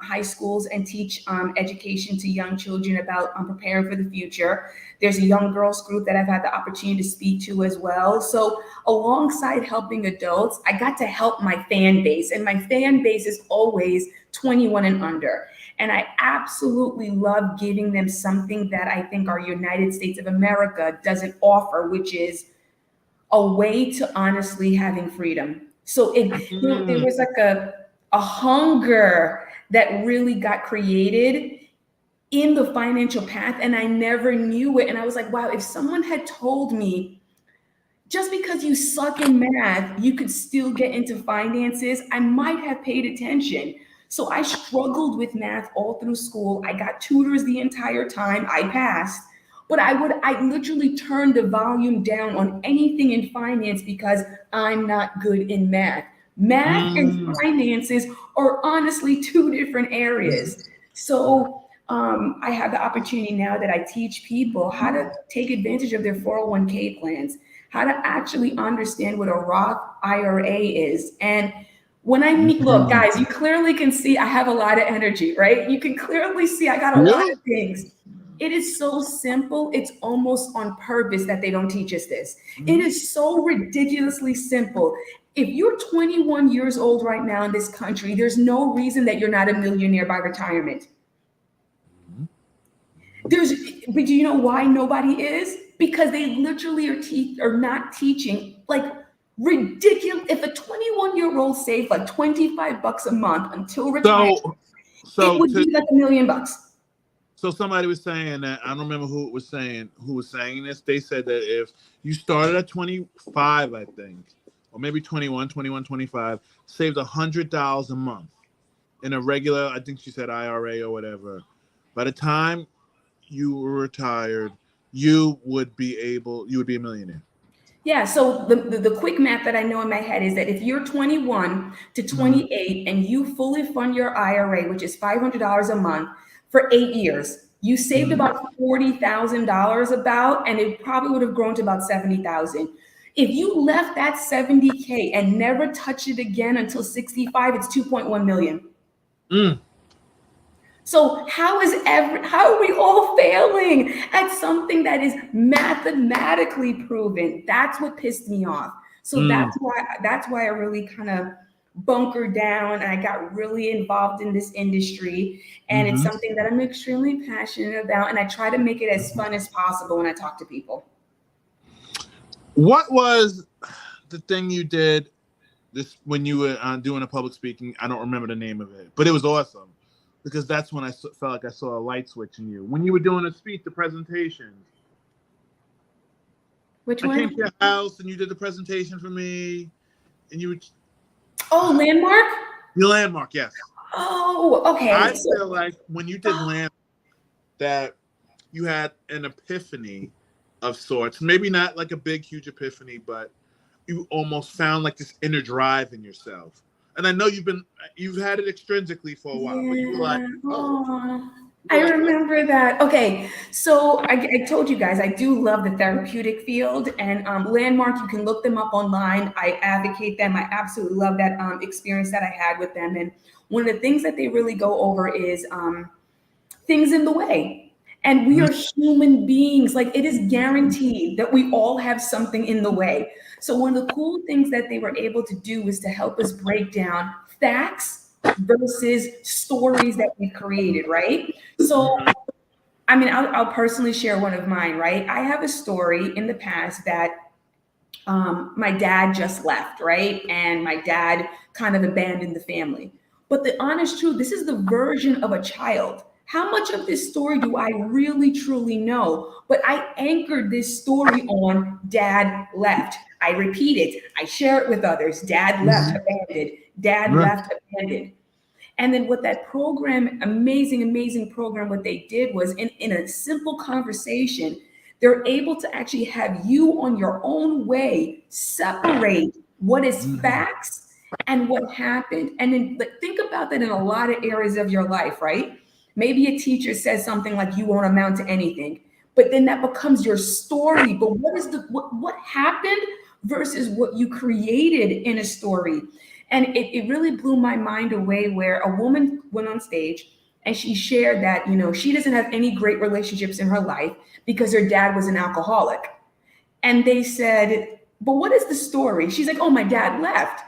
high schools and teach education to young children about preparing for the future. There's a young girls group that I've had the opportunity to speak to as well. So, alongside helping adults, I got to help my fan base. And my fan base is always 21 and under. And I absolutely love giving them something that I think our United States of America doesn't offer, which is a way to honestly having freedom. So there Mm. was like a hunger that really got created in the financial path, and I never knew it. And I was like, wow, if someone had told me just because you suck in math, you could still get into finances, I might have paid attention. So I struggled with math all through school. I got tutors the entire time. I passed. But I literally turned the volume down on anything in finance because I'm not good in math. Math and Mm. finances are honestly two different areas. So I have the opportunity now that I teach people how to take advantage of their 401k plans, how to actually understand what a Roth IRA is. And when I meet, look, Mm. guys, you clearly can see I have a lot of energy, right? You can clearly see I got a lot Really? of things. It is so simple. It's almost on purpose that they don't teach us this. It Mhm. is so ridiculously simple. If you're 21 years old right now in this country, there's no reason that you're not a millionaire by retirement. Mhm. There's, but do you know why nobody is? Because they literally are not teaching like ridiculous. If a 21-year-old saved like 25 bucks a month until retirement, So, it so would to be like $1 million. so somebody was saying that I don't remember who was saying this. They said that if you started at 25, I think, or maybe 21, 25, saved $100 a month in a regular, I think she said IRA or whatever. By the time you were retired, you would be a millionaire. Yeah, so the quick math that I know in my head is that if you're 21 to Mhm. 28 and you fully fund your IRA, which is $500 a month for 8 years, you saved Mhm. about $40,000 about, and it probably would have grown to about 70,000. If you left that 70K and never touch it again until 65, it's 2.1 million. Mm. So how are we all failing at something that is mathematically proven? That's what pissed me off. So Mm. that's why I really kind of bunkered down and I got really involved in this industry. And it's Mhm. something that I'm extremely passionate about. And I try to make it as fun as possible when I talk to people. What was the thing you did this when you were doing a public speaking? I don't remember the name of it, but it was awesome because that's when felt like I saw a light switch in you. When you were doing a speech, the presentation, Which I came one? to your house and you did the presentation for me, and you were Oh, Landmark? your landmark. Yes, Oh, I okay. feel like when you did landmark, that you had an epiphany of sorts. Maybe not like a big, huge epiphany, but you almost found like this inner drive in yourself. And I know you've had it extrinsically for a while, but Yeah. Oh, you I were like, oh, remember that. Okay, so I told you guys I do love the therapeutic field, and Landmark. You can look them up online. I advocate them. I absolutely love that experience that I had with them. And one of the things that they really go over is things in the way. And we mm, are human beings. Like it is guaranteed that we all have something in the way. So one of the cool things that they were able to do was to help us break down facts versus stories that we created, right? So I mean, I'll personally share one of mine, right? I have a story in the past that my dad just left, right? And my dad kind of abandoned the family. But the honest truth, this is the version of a child. How much of this story do I really truly know? But I anchored this story on dad left. I repeat it, I share it with others. Dad left, mhm, abandoned. Dad right, left, abandoned. And then what that program, amazing, amazing program, what they did was in a simple conversation, they're able to actually have you on your own way separate what is mhm, facts and what happened. And then like, think about that in a lot of areas of your life, right? Maybe a teacher says something like you won't amount to anything, but then that becomes your story. But what happened versus what you created in a story? And it really blew my mind away where a woman went on stage and she shared that, she doesn't have any great relationships in her life because her dad was an alcoholic. And they said, but what is the story? She's like, oh, my dad left.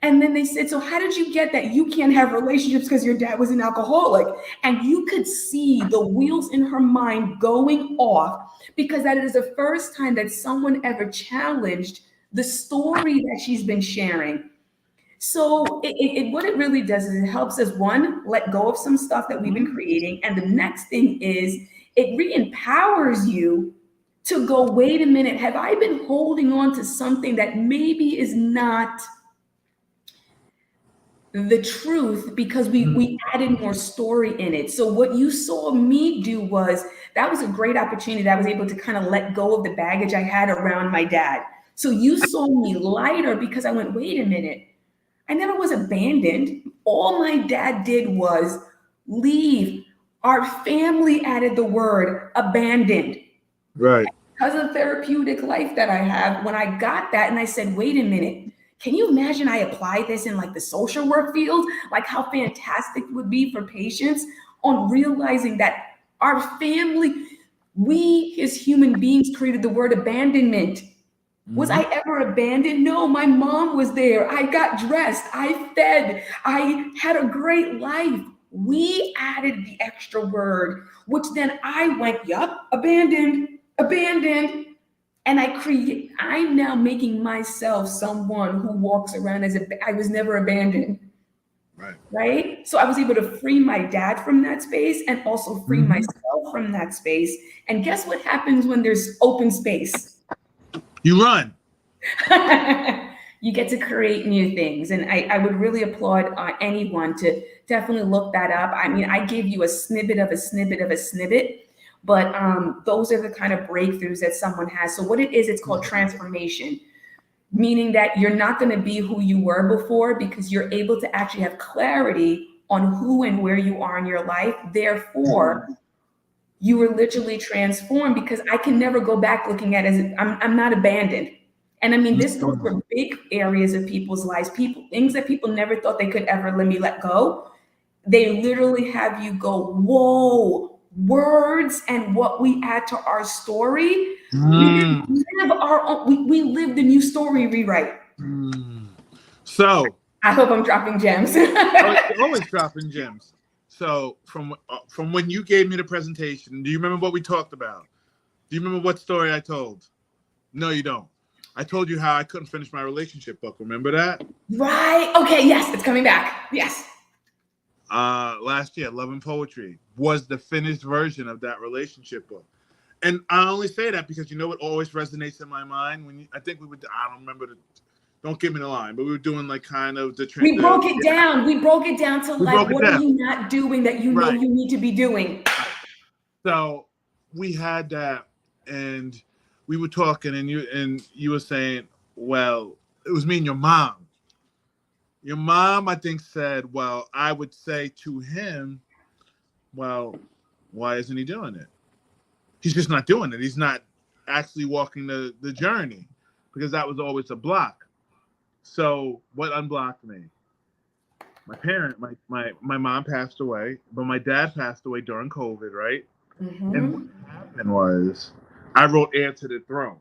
And then they said, so how did you get that you can't have relationships because your dad was an alcoholic? And you could see the wheels in her mind going off because that is the first time that someone ever challenged the story that she's been sharing. So what it really does is it helps us, one, let go of some stuff that we've been mhm, creating. And the next thing is it re-empowers you to go, wait a minute, have I been holding on to something that maybe is not the truth because we mhm, added more story in it. So what you saw me do was that was a great opportunity that I was able to kind of let go of the baggage I had around my dad. So you saw me lighter because I went, wait a minute. I never was abandoned. All my dad did was leave. Our family added the word abandoned right. because of the therapeutic life that I have. When I got that and I said, wait a minute, can you imagine I apply this in like the social work field? Like how fantastic it would be for patients on realizing that our family. We as human beings created the word abandonment. Was I Mhm. ever abandoned? No, my mom was there. I got dressed. I fed. I had a great life. We added the extra word, which then I went, yup, abandoned, abandoned. And I'm now making myself someone who walks around as if I was never abandoned, Right. right? So I was able to free my dad from that space and also free Mhm. myself from that space. And guess what happens when there's open space? You run. You get to create new things. And I would really applaud anyone to definitely look that up. I mean, I gave you a snippet of a snippet of a snippet, but those are the kind of breakthroughs that someone has. So, what it is, it's called transformation, meaning that you're not going to be who you were before because you're able to actually have clarity on who and where you are in your life. Therefore, you were literally transformed because I can never go back looking at it as I'm not abandoned. And I mean, this goes for big areas of people's lives, people, things that people never thought they could ever let me let go. They literally have you go, whoa, words and what we add to our story. We Mm. didn't live our own, we lived the new story rewrite. Mm. So, I hope I'm dropping gems. oh, you're always dropping gems. So, from when you gave me the presentation, do you remember what we talked about? Do you remember what story I told? No, you don't. I told you how I couldn't finish my relationship book. Remember that? Right. Okay. Yes, it's coming back. Yes. Last year, Love and Poetry was the finished version of that relationship book. And I only say that because you know what always resonates in my mind when I think we would. I don't remember the. Don't give me the line, but we were doing like kind of We the broke it down. We broke it down to we like, broke it what are down. you not doing that you know Right. you need to be doing? Right. So we had that, and we were talking, and you were saying, well, it was me and your mom. Your mom, I think, said, well, I would say to him, well, why isn't he doing it? He's just not doing it. He's not actually walking the journey because that was always a block. So what unblocked me? My mom passed away, but my dad passed away during COVID, right? And what Mm-hmm. happened was I wrote Heir to the Throne.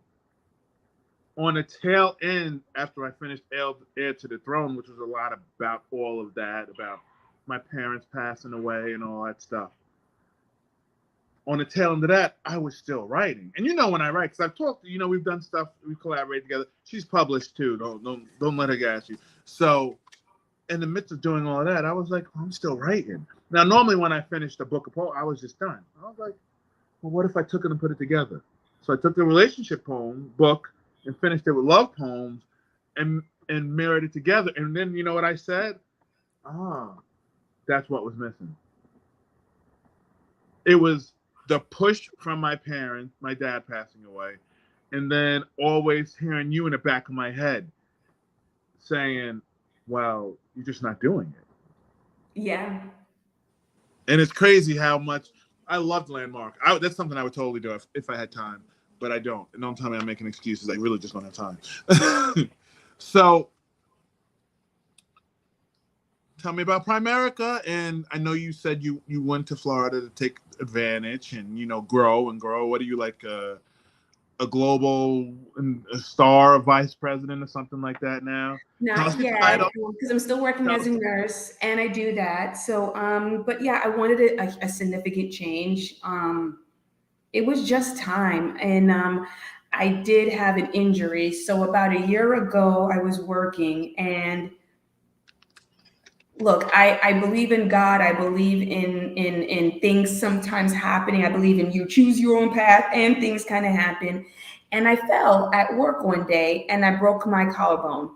On the tail end, after I finished Heir to the Throne, which was a lot about all of that, about my parents passing away and all that stuff. On the tail end of that, I was still writing. And you know when I write, because I've talked, we've done stuff, we collaborated together. She's published too. Don't let her gas you. So in the midst of doing all of that, I was like, oh, I'm still writing. Now, normally when I finished a book of poems, I was just done. I was like, well, what if I took it and put it together? So I took the relationship poem book and finished it with love poems and mirrored it together. And then you know what I said? Ah, that's what was missing. It was the push from my parents, my dad passing away, and then always hearing you in the back of my head saying, well, you're just not doing it. Yeah. And it's crazy how much I loved Landmark. That's something I would totally do if I had time, but I don't. And don't tell me I'm making excuses. I really just don't have time. So tell me about Primerica. And I know you said you went to Florida to take advantage and grow and grow. What are you like? A global a star, a vice president, or something like that now? Tell us Not your yet, title. because I'm still working Tell as us. a nurse, and I do that. So, but yeah, I wanted a significant change. It was just time, and I did have an injury. So about a year ago, I was working, and look, I believe in God. I believe in things sometimes happening. I believe in you choose your own path, and things kind of happen. And I fell at work one day, and I broke my collarbone.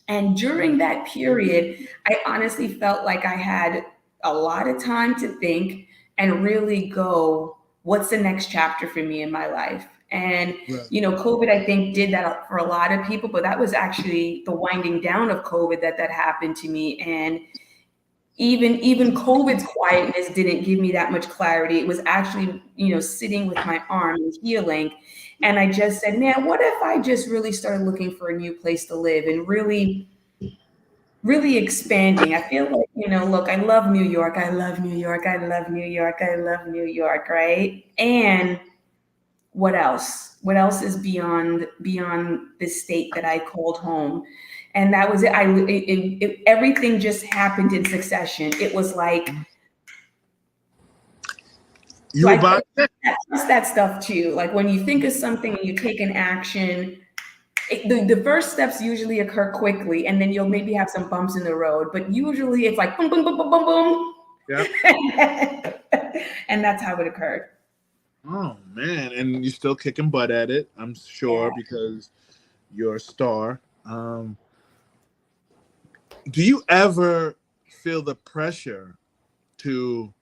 And during that period, I honestly felt like I had a lot of time to think and really go, what's the next chapter for me in my life? And, Right. COVID, I think, did that for a lot of people, but that was actually the winding down of COVID that happened to me. And even COVID's quietness didn't give me that much clarity. It was actually, sitting with my arm and healing. And I just said, man, what if I just really started looking for a new place to live and really expanding. I feel like, look, I love New York. I love New York. I love New York. I love New York, right? And what else? What else is beyond the state that I called home? And that was it. Everything just happened in succession. It was like, You so were I by trust that stuff too. Like when you think of something and you take an action, the first steps usually occur quickly, and then you'll maybe have some bumps in the road. But usually it's like boom, boom, boom, boom, boom, boom. yeah. And that's how it occurred. Oh man, and you're still kicking butt at it, I'm Yeah. sure, because you're a star. Do you ever feel the pressure to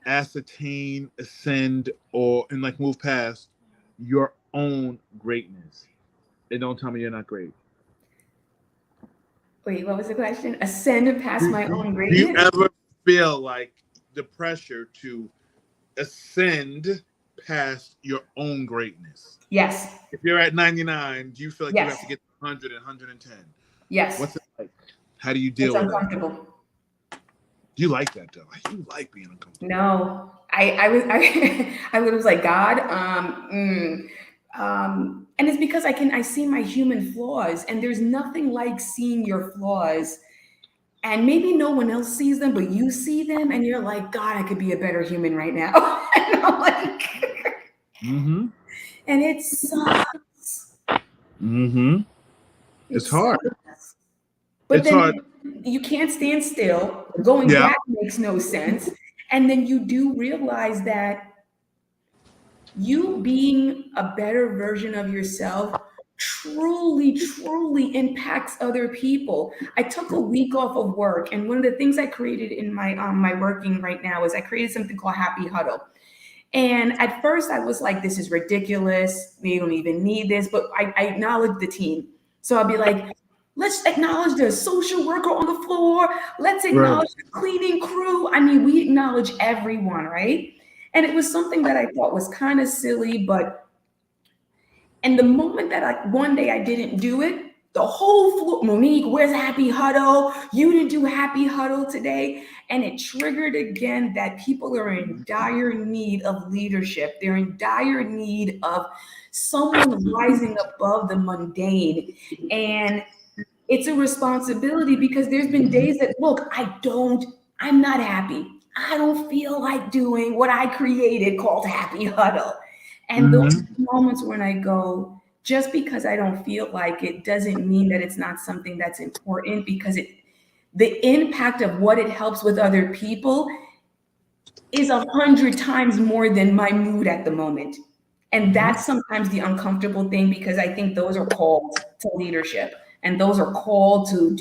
ascertain, ascend, or and like move past your own greatness? And don't tell me you're not great. Wait, what was the question? Ascend past my own Do you greatness? ever feel like the pressure to ascend past your own greatness? Yes. If you're at 99, do you feel like you have Yes. to get to 100 and 110? Yes. What's it like? How do you It's deal with that? uncomfortable. You like that though. You like being uncomfortable. No, I was like, God, and it's because I see my human flaws, and there's nothing like seeing your flaws, and maybe no one else sees them, but you see them, and you're like, God, I could be a better human right now. And I'm like, Mm-hmm. and it sucks. Mm-hmm. It It's hard. sucks. But It's hard. then you can't stand still. Going Yeah. back makes no sense. And then you do realize that you being a better version of yourself truly impacts other people. I took a week off of work, and one of the things I created in my working right now is I created something called Happy Huddle. And at first I was like, this is ridiculous. We don't even need this. But I acknowledge the team. So I'll be like, let's acknowledge the social worker on the floor. Let's Right. acknowledge the cleaning crew. I mean, we acknowledge everyone, right? And it was something that I thought was kind of silly, but and the moment that one day I didn't do it, the whole floor, Monique, where's Happy Huddle? You didn't do Happy Huddle today. And it triggered again that people are in dire need of leadership. They're in dire need of someone rising above the mundane. And it's a responsibility because there's been days that, look, I'm not happy. I don't feel like doing what I created called Happy Huddle. And those Mm-hmm. moments when I go, just because I don't feel like it doesn't mean that it's not something that's important, because the impact of what it helps with other people is 100 times more than my mood at the moment. And that's sometimes the uncomfortable thing, because I think those are called to leadership, and those are called to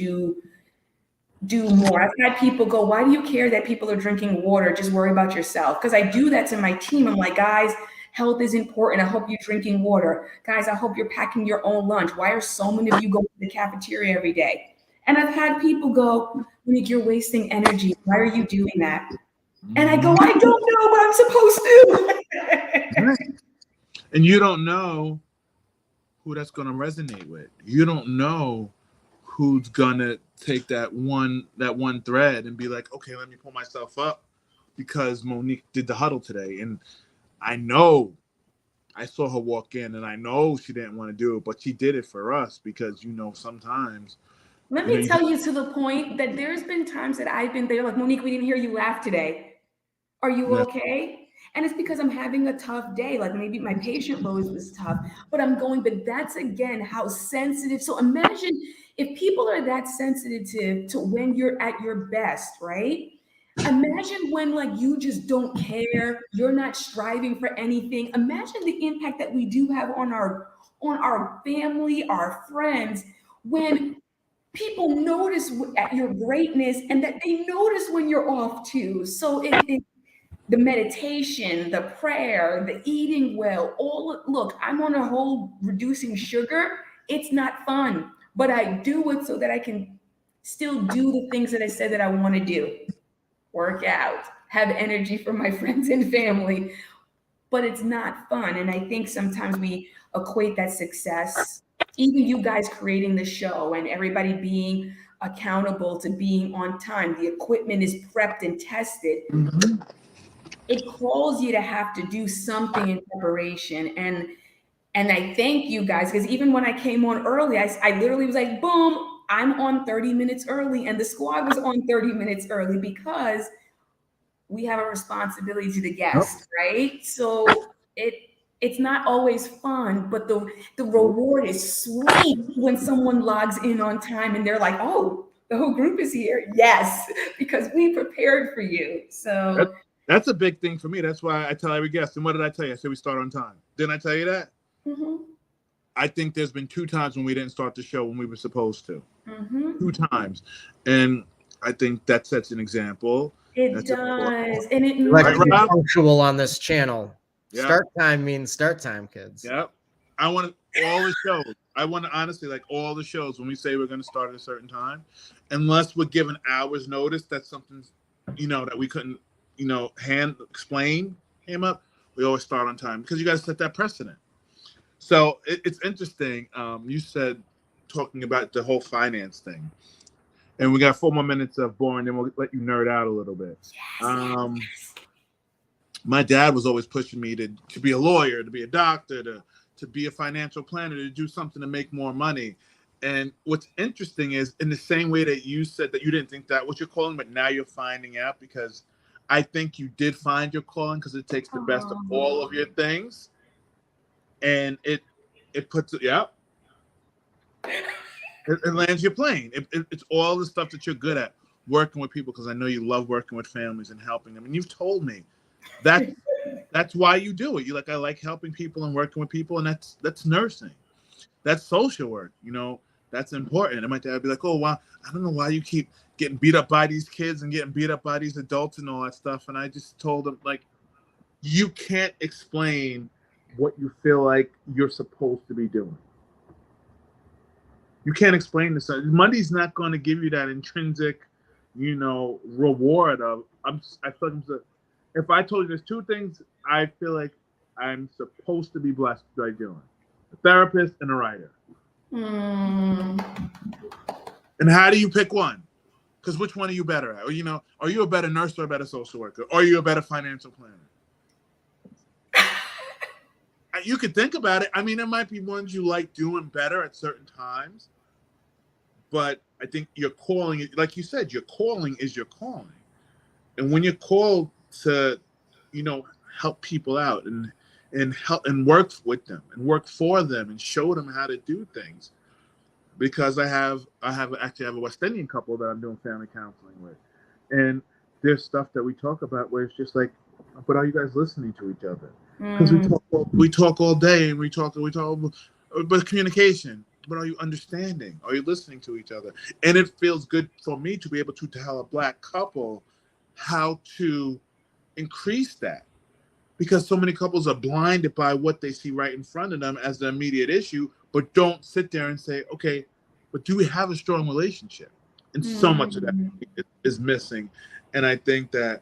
do more. I've had people go, why do you care that people are drinking water? Just worry about yourself. Because I do that to my team. I'm like, guys, health is important. I hope you're drinking water. Guys, I hope you're packing your own lunch. Why are so many of you going to the cafeteria every day? And I've had people go, Monique, you're wasting energy. Why are you doing that? And I go, I don't know, but I'm supposed to. Right. And you don't know who that's going to resonate with. You don't know who's going to take that one thread and be like, okay, let me pull myself up because Monique did the huddle today. And I know I saw her walk in, and I know she didn't want to do it, but she did it for us because, sometimes, Let you me just, tell you, to the point that there's been times that I've been there, like, Monique, we didn't hear you laugh today. Are you yeah. okay? And it's because I'm having a tough day. Like maybe my patient load was tough, but I'm going, but that's again how sensitive. So imagine if people are that sensitive to when you're at your best, right? Imagine when like you just don't care, you're not striving for anything. Imagine the impact that we do have on our family, our friends, when people notice at your greatness, and that they notice when you're off too. So the meditation, the prayer, the eating well, look, I'm on a whole reducing sugar. It's not fun, but I do it so that I can still do the things that I said that I want to do. Work out, have energy for my friends and family, but it's not fun. And I think sometimes we equate that success, even you guys creating the show and everybody being accountable to being on time. The equipment is prepped and tested. Mhm. it calls you to have to do something in preparation. And I thank you guys, because even when I came on early, I literally was like, boom, I'm on 30 minutes early. And the squad was on 30 minutes early because we have a responsibility to the guest, right? So it's not always fun, but the reward is sweet when someone logs in on time and they're like, oh, the whole group is here. Yes, because we prepared for you. That, So that's a big thing for me. That's why I tell every guest. And what did I tell you? I said we start on time. Didn't I tell you that? mm-hmm, I think there's been 2 times when we didn't start the show when we were supposed to. mm-hmm. 2 times. And I think that sets an example. It That's important. does. And it We like to be Rob? punctual on this channel. Yeah. Start time means start time, kids. Yep. I want all the shows. I want to honestly, like all the shows, when we say we're going to start at a certain time, unless we're given hours notice, that's something, that we couldn't, explain came up. We always start on time because you got to set that precedent. So it's interesting. You said talking about the whole finance thing, and we got 4 more minutes of boring, then we'll let you nerd out a little bit. yes. My dad was always pushing me to be a lawyer, to be a doctor, to be a financial planner, to do something to make more money. And what's interesting is, in the same way that you said that you didn't think that was your calling, but now you're finding out, because I think you did find your calling, because it takes the best of all of your things, and it puts it, yeah, it lands your plane. It's all the stuff that you're good at, working with people, because I know you love working with families and helping them. And you've told me that's why you do it. I like helping people and working with people, and that's nursing. That's social work, that's important. And my dad would be like, oh, wow, I don't know why you keep getting beat up by these kids and getting beat up by these adults and all that stuff. And I just told him, like, you can't explain what you feel like you're supposed to be doing. You can't explain this. Money's not going to give you that intrinsic, reward of, I feel like if I told you there's 2 things I feel like I'm supposed to be blessed by doing: a therapist and a writer. And how do you pick one? Because which one are you better at? Or, are you a better nurse or a better social worker? Or are you a better financial planner? You could think about it. I mean, there might be ones you like doing better at certain times, but I think your calling, like you said, your calling is your calling. And when you're called to, help people out and help and work with them and work for them and show them how to do things, because I have a West Indian couple that I'm doing family counseling with, and there's stuff that we talk about where it's just like, but are you guys listening to each other? Because we talk all day, and we talk, but communication. But are you understanding? Are you listening to each other? And it feels good for me to be able to tell a Black couple how to increase that, because so many couples are blinded by what they see right in front of them as the immediate issue, but don't sit there and say, okay, but do we have a strong relationship? And so much of that is missing. And I think that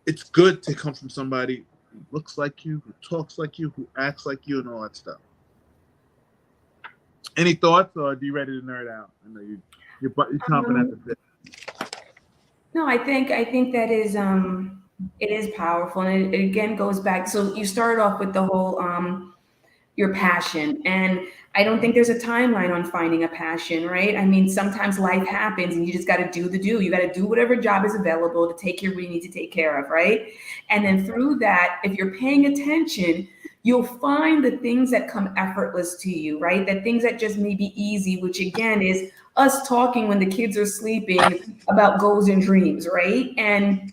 it's good to come from somebody who looks like you, who talks like you, who acts like you, and all that stuff. Any thoughts, or are you ready to nerd out? I know you're chomping at the bit. No, I think that is it is powerful, and it again goes back. So you started off with the whole your passion, and I don't think there's a timeline on finding a passion, right? I mean, sometimes life happens, and you just got to do you got to do whatever job is available to take care of what you need to take care of, right? And then through that, if you're paying attention, you'll find the things that come effortless to you, right? The things that just may be easy, which again is us talking when the kids are sleeping about goals and dreams, right? And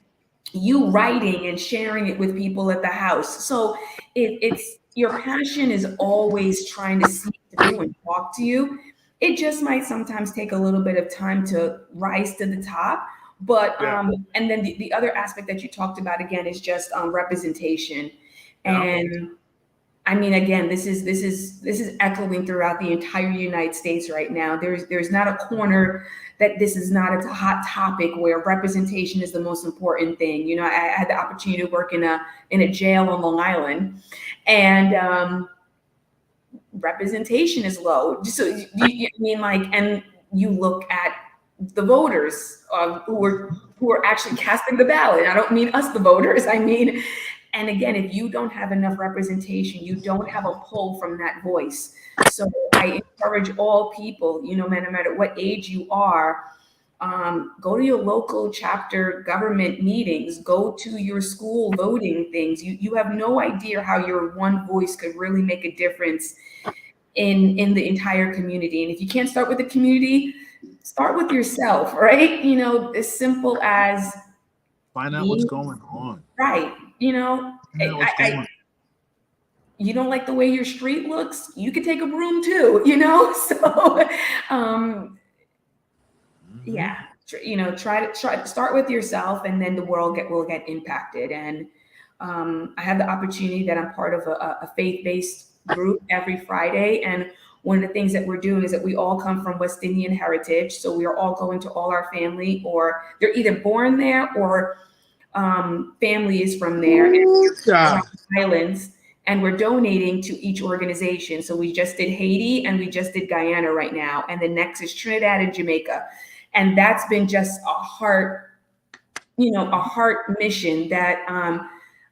you writing and sharing it with people at the house. So it's your passion is always trying to see through and talk to you. It just might sometimes take a little bit of time to rise to the top. But and then the other aspect that you talked about again is just representation. And I mean, again, this is echoing throughout the entire United States right now. There's not a corner that this is not a hot topic where representation is the most important thing. I had the opportunity to work in a jail on Long Island, and representation is low. So I mean, like, and you look at the voters who are actually casting the ballot. I don't mean us, the voters. I mean, and again, if you don't have enough representation, you don't have a pull from that voice. So I encourage all people, no matter what age you are, go to your local chapter government meetings, go to your school voting things. You have no idea how your one voice could really make a difference in the entire community. And if you can't start with the community, start with yourself, right? As simple as Find out what's being going on. right. Find out what's going on. You don't like the way your street looks, you could take a broom too, So, yeah, try to start with yourself, and then the world will get impacted. And I have the opportunity that I'm part of a faith-based group every Friday, and one of the things that we're doing is that we all come from West Indian heritage, so we are all going to all our family, or they're either born there or family is from there, and islands, and we're donating to each organization. So we just did Haiti and we just did Guyana right now, and the next is Trinidad and Jamaica. And that's been just a heart mission that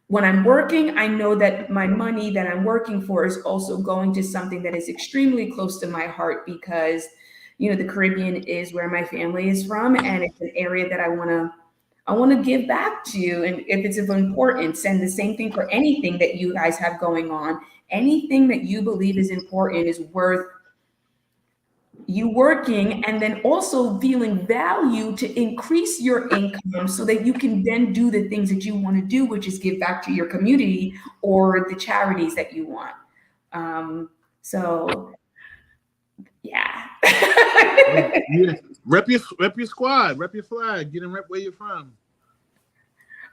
when I'm working, I know that my money that I'm working for is also going to something that is extremely close to my heart, because the Caribbean is where my family is from, and it's an area that I want to give back to, and if it's of importance. And the same thing for anything that you guys have going on. Anything that you believe is important is worth you working, and then also feeling value to increase your income so that you can then do the things that you want to do, which is give back to your community or the charities that you want. So yeah. Yeah. Rep your squad, rep your flag, get in rep where you're from.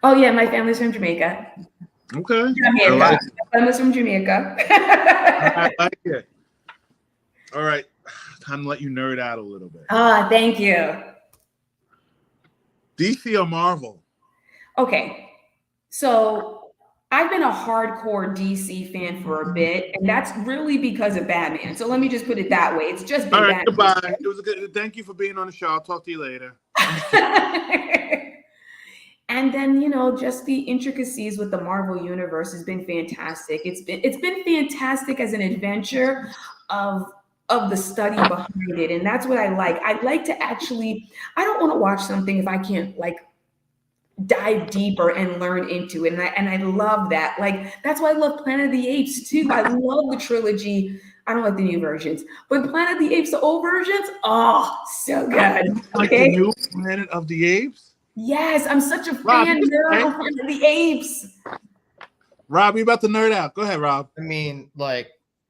Oh yeah, my family's from Jamaica. Okay. Jamaica. My family's from Jamaica. I like it. All right. Time to let you nerd out a little bit. Thank you. DC or Marvel? Okay. So I've been a hardcore DC fan for a bit, and that's really because of Batman. So let me just put it that way. It's just been Batman. Goodbye. It was a good. Thank you for being on the show. I'll talk to you later. And then, just the intricacies with the Marvel universe has been fantastic. It's been fantastic as an adventure of the study behind it. And that's what I like. I like to actually, I don't want to watch something if I can't dive deeper and learn into it. And I love that. That's why I love Planet of the Apes too. I love the trilogy. I don't like the new versions, but Planet of the Apes, the old versions, so good. Like the new Planet of the Apes? Yes, I'm such a fan of Planet of the Apes. Rob, you're about to nerd out. Go ahead, Rob. I mean,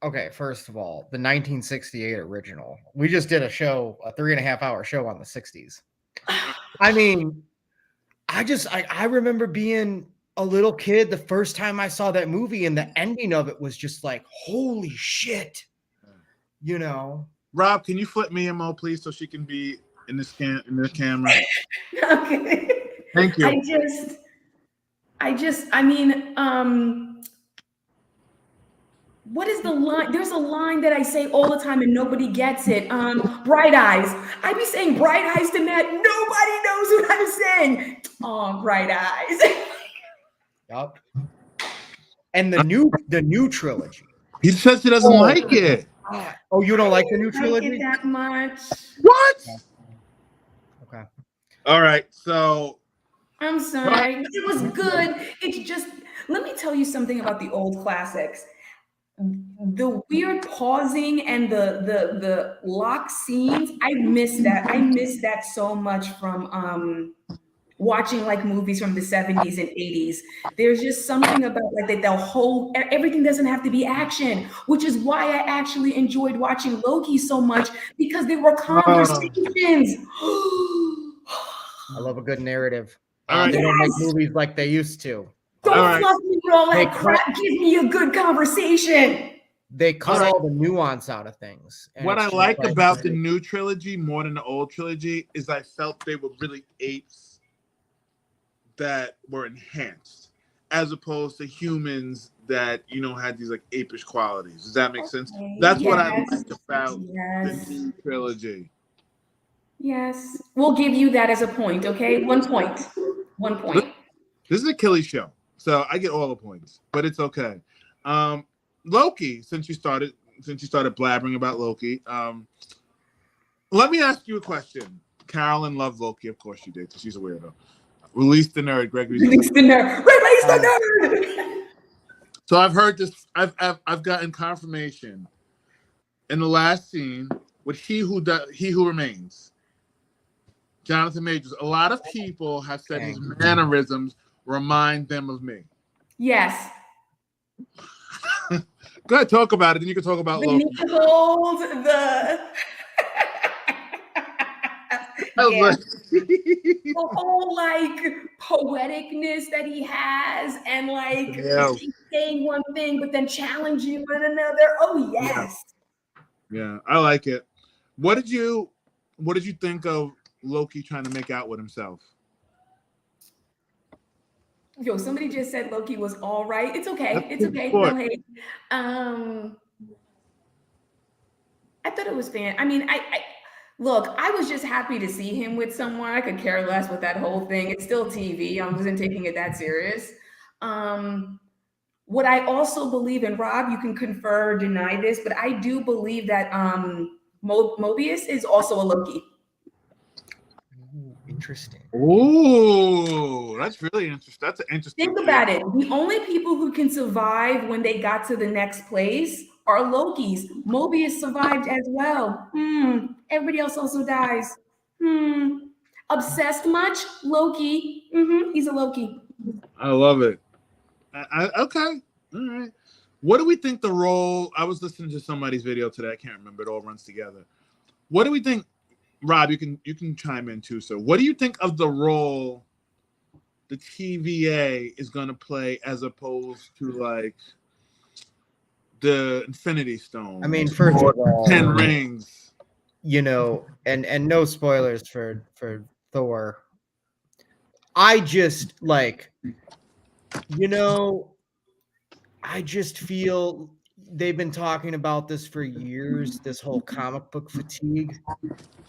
okay, first of all, the 1968 original. We just did a 3.5-hour show on the 60s. I mean, I remember being a little kid the first time I saw that movie, and the ending of it was just like, holy shit. Rob, can you flip me Mo, please, so she can be in the camera? Okay. Thank you. I mean, what is the line? There's a line that I say all the time and nobody gets it. Bright eyes. I be saying bright eyes to Matt. Nobody knows what I'm saying. Oh, bright eyes. Yup. And the new trilogy. He says he doesn't like it. Oh, you don't like the new trilogy? Like it that much. What? Okay. All right. So I'm sorry. It was good. It's just, let me tell you something about the old classics. The weird pausing and the lock scenes, I miss that. I miss that so much from watching movies from the 70s and 80s. There's just something about that they'll hold, everything doesn't have to be action, which is why I actually enjoyed watching Loki so much, because there were conversations. I love a good narrative. Right. They don't make movies like they used to. Don't fluff me with all that crap. Give me a good conversation. They cut all the nuance out of things. What I like about the new trilogy more than the old trilogy is I felt they were really apes that were enhanced, as opposed to humans that had these apish qualities. Does that make sense? That's what I like about the new trilogy. Yes. We'll give you that as a point, okay? 1 point. 1 point. This is a Achilles show, so I get all the points, but it's okay. Loki, since you started blabbering about Loki, let me ask you a question. Carolyn loved Loki, of course she did, because she's a weirdo. Release the nerd, Gregory's. Release the nerd. Release the nerd. So I've heard this. I've gotten confirmation in the last scene with He Who Remains, Jonathan Majors. A lot of people have said his mannerisms remind them of me. Yes. Go ahead, talk about it. Then you can talk about Loki. Hold the. Yeah. The whole like poeticness that he has, and like saying one thing but then challenging one another. Oh yes. Yeah, I like it. What did you think of Loki trying to make out with himself? Yo, somebody just said Loki was all right. It's okay. It's okay. No hate. I thought it was fan. I mean, I look, I was just happy to see him with someone. I could care less with that whole thing. It's still TV. I wasn't taking it that serious. What I also believe, and Rob, you can confer or deny this, but I do believe that Mobius is also a Loki. Ooh, interesting. Ooh, that's really interesting. That's an interesting. Think about it. The only people who can survive when they got to the next place are Lokis. Mobius survived as well. Everybody else also dies. Obsessed much? Loki. He's a Loki. I love it. Okay. All right. What do we think the role? I was listening to somebody's video today. I can't remember. It all runs together. What do we think? Rob, you can chime in too. So, what do you think of the role the TVA is going to play as opposed to like the Infinity Stone? I mean, first of all, 10 rings. You know, and no spoilers for Thor. I just like, you know, I just feel they've been talking about this for years, this whole comic book fatigue.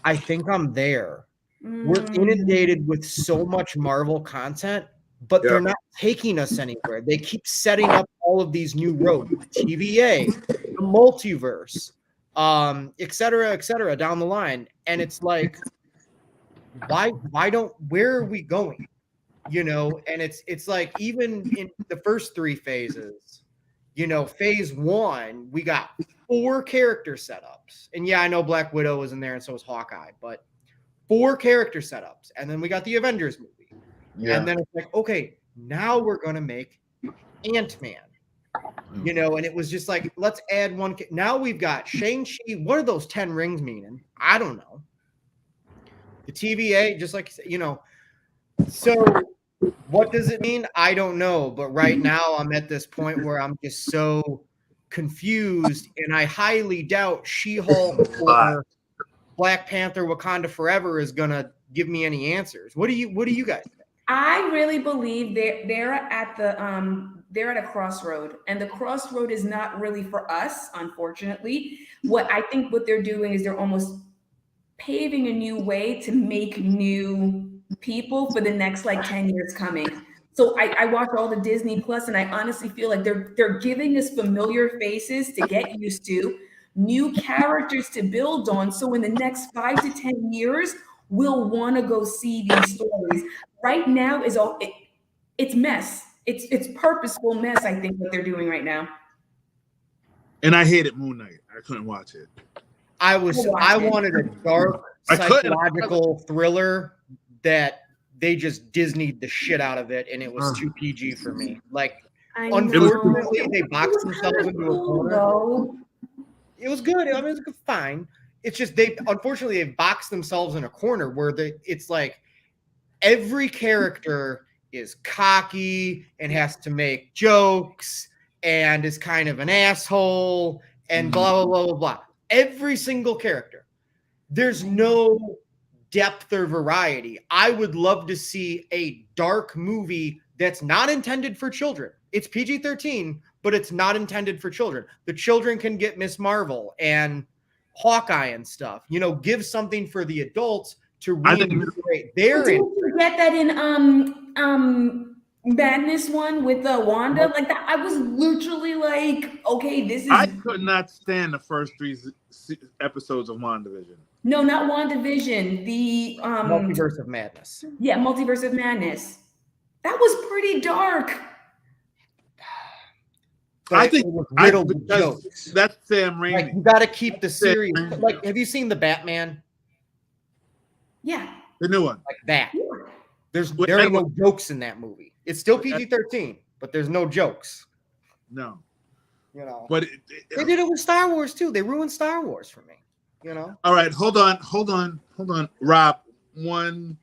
I think I'm there. We're inundated with so much Marvel content, but they're not taking us anywhere. They keep setting up all of these new roads, TVA, the multiverse, et cetera, down the line. And it's like, where are we going? You know, and it's like, even in the first 3 phases, you know, phase 1, we got 4 character setups. And yeah, I know Black Widow was in there and so was Hawkeye, but 4 character setups. And then we got the Avengers movie. Yeah. And then it's like, okay, now we're going to make Ant-Man. You know, and it was just like, let's add one. Now we've got Shang-Chi. What are those 10 rings meaning? I don't know. The TVA, just like, you know, so what does it mean? I don't know. But right now I'm at this point where I'm just so confused, and I highly doubt She-Hulk or Black Panther Wakanda Forever is going to give me any answers. What do you guys think? I really believe they're at a crossroad, and the crossroad is not really for us, unfortunately. What they're doing is they're almost paving a new way to make new people for the next like 10 years coming. So I watch all the Disney Plus, and I honestly feel like they're giving us familiar faces to get used to, new characters to build on. So in the next 5 to 10 years, we'll want to go see these stories. Right now is it's mess. It's purposeful mess, I think, what they're doing right now. And I hated Moon Knight. I couldn't watch it. I wanted a dark psychological thriller that they just Disney'd the shit out of it, and it was too PG for me. Like, unfortunately, they boxed themselves into a corner. It was good. I mean, it was fine. It's just they boxed themselves in a corner where it's like every character is cocky and has to make jokes and is kind of an asshole and blah, blah, blah, blah, blah. Every single character. There's no depth or variety. I would love to see a dark movie that's not intended for children. It's PG-13, but it's not intended for children. The children can get Miss Marvel and Hawkeye and stuff. You know, give something for the adults, to I think reinvigorate their. Did you forget that in Madness one with Wanda? Like that, I was literally like, okay, this is. I could not stand the first three episodes of WandaVision. No, not WandaVision. The Multiverse of Madness. Yeah, Multiverse of Madness. That was pretty dark. But I think it was riddled with because jokes. that's Sam Raimi. Like you got to keep the series. Like, have you seen the Batman? Yeah. The new one. Like that. Yeah. There ain't no jokes in that movie. It's still PG-13, but there's no jokes. No. You know. But they did it with Star Wars too. They ruined Star Wars for me. You know. All right, hold on. Rob, one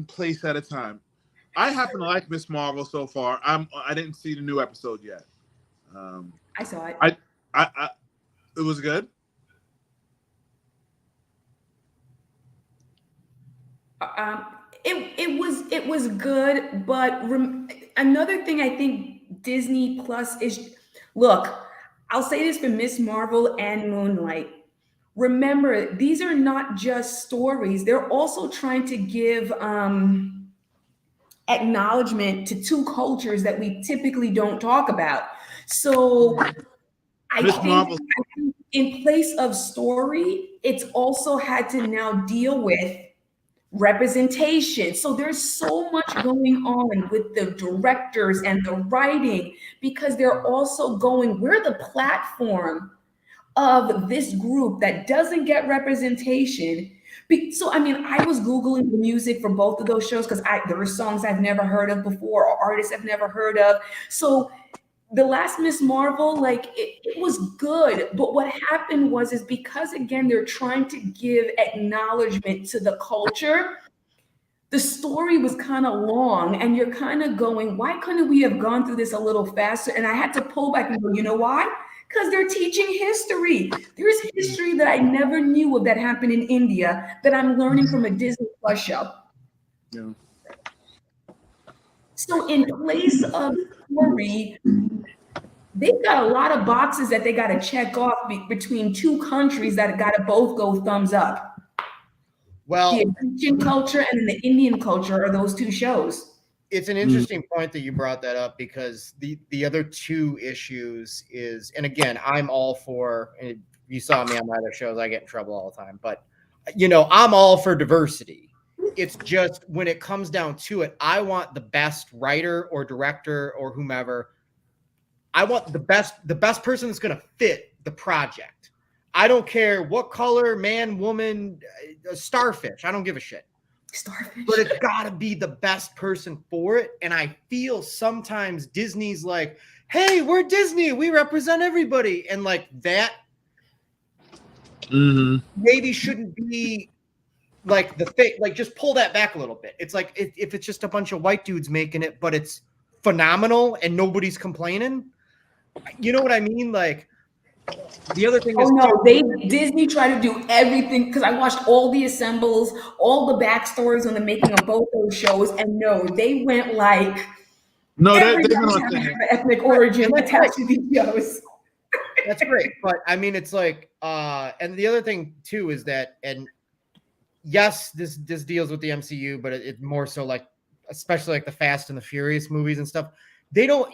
place at a time. I happen to like Miss Marvel so far. I didn't see the new episode yet. I saw it. I it was good. It was good, but another thing I think Disney Plus is, look, I'll say this for Miss Marvel and Moonlight. Remember, these are not just stories. They're also trying to give acknowledgement to two cultures that we typically don't talk about. So I think in place of story, it's also had to now deal with representation. So there's so much going on with the directors and the writing, because they're also going, we're the platform of this group that doesn't get representation. So, I mean, I was Googling the music for both of those shows because there were songs I've never heard of before or artists I've never heard of. So the last Miss Marvel, like it was good. But what happened is because, again, they're trying to give acknowledgement to the culture, the story was kind of long and you're kind of going, why couldn't we have gone through this a little faster? And I had to pull back and go, you know why? Because they're teaching history. There's history that I never knew of that happened in India that I'm learning from a Disney Plus show. Yeah. So in place of story, they've got a lot of boxes that they got to check off between two countries that got to both go thumbs up. Well, the Egyptian culture and the Indian culture are those two shows. It's an interesting point that you brought that up, because the other two issues is, and again, I'm all for, and you saw me on my other shows, I get in trouble all the time, but I'm all for diversity. It's just when it comes down to it, I want the best writer or director or whomever. I want the best person that's going to fit the project. I don't care what color, man, woman, starfish. I don't give a shit. Starfish. But it's got to be the best person for it. And I feel sometimes Disney's like, hey, we're Disney. We represent everybody. And like that maybe shouldn't be like the thing. Like just pull that back a little bit. It's like if it's just a bunch of white dudes making it, but it's phenomenal and nobody's complaining. You know what I mean? Like, the other thing is, no, Disney tried to do everything, because I watched all the assembles, all the backstories on the making of both those shows, and no, they went like everybody has an ethnic origin attached to these shows. That's great, but I mean, it's like, and the other thing too is that, and yes, this deals with the MCU, but it more so like, especially like the Fast and the Furious movies and stuff. They don't,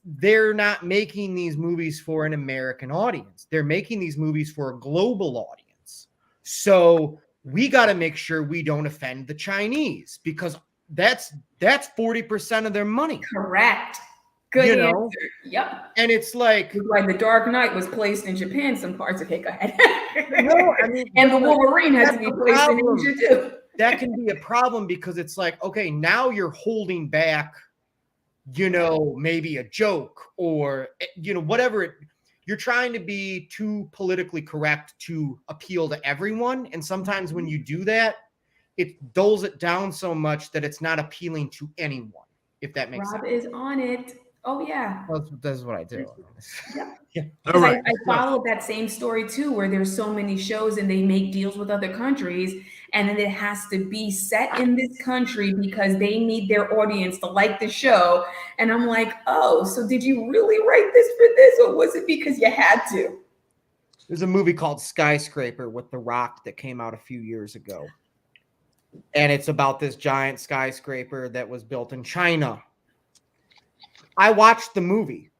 they're not making these movies for an American audience. They're making these movies for a global audience. So we got to make sure we don't offend the Chinese, because that's 40% of their money. Correct. Good answer. Yep. And it's like The Dark Knight was placed in Japan, some parts. Okay, go ahead. No, I mean, and the Wolverine has to be placed in Asia too. That can be a problem, because it's like, okay, now you're holding back, maybe a joke or, whatever. You're trying to be too politically correct to appeal to everyone. And sometimes when you do that, it dulls it down so much that it's not appealing to anyone, if that makes sense. Rob is on it. Oh, yeah. That's what I do. Yeah. All right. I followed that same story too, where there's so many shows and they make deals with other countries, and then it has to be set in this country because they need their audience to like the show. And I'm like, oh, so did you really write this for this, or was it because you had to? There's a movie called Skyscraper with The Rock that came out a few years ago. and it's about this giant skyscraper that was built in China. I watched the movie.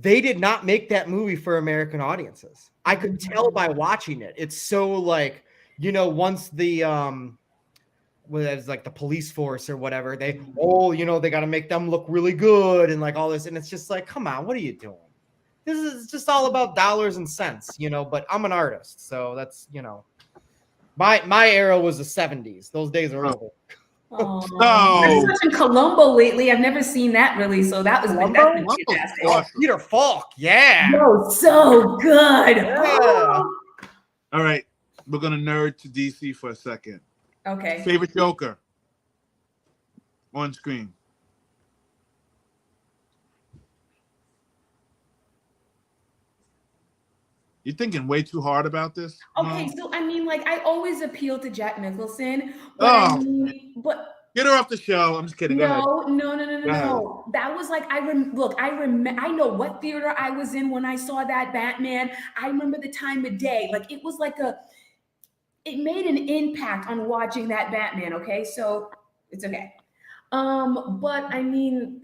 They did not make that movie for American audiences. I could tell by watching it. It's so like, once the was like the police force or whatever, they got to make them look really good and like all this, and it's just like, come on, what are you doing? This is just all about dollars and cents, but I'm an artist, so that's my era was the 70s. Those days are over. Oh, I've been watching Columbo lately. I've never seen that really, so that's been fantastic. Oh, Peter Falk, yeah. Oh, so good. Yeah. All right, we're gonna nerd to DC for a second. Okay. Favorite Joker on screen. You're thinking way too hard about this. Okay, so I mean, like, I always appeal to Jack Nicholson, but get her off the show. I'm just kidding. No. That was like, I know what theater I was in when I saw that Batman. I remember the time of day. Like, it was like it made an impact on watching that Batman. Okay, so it's okay. But I mean.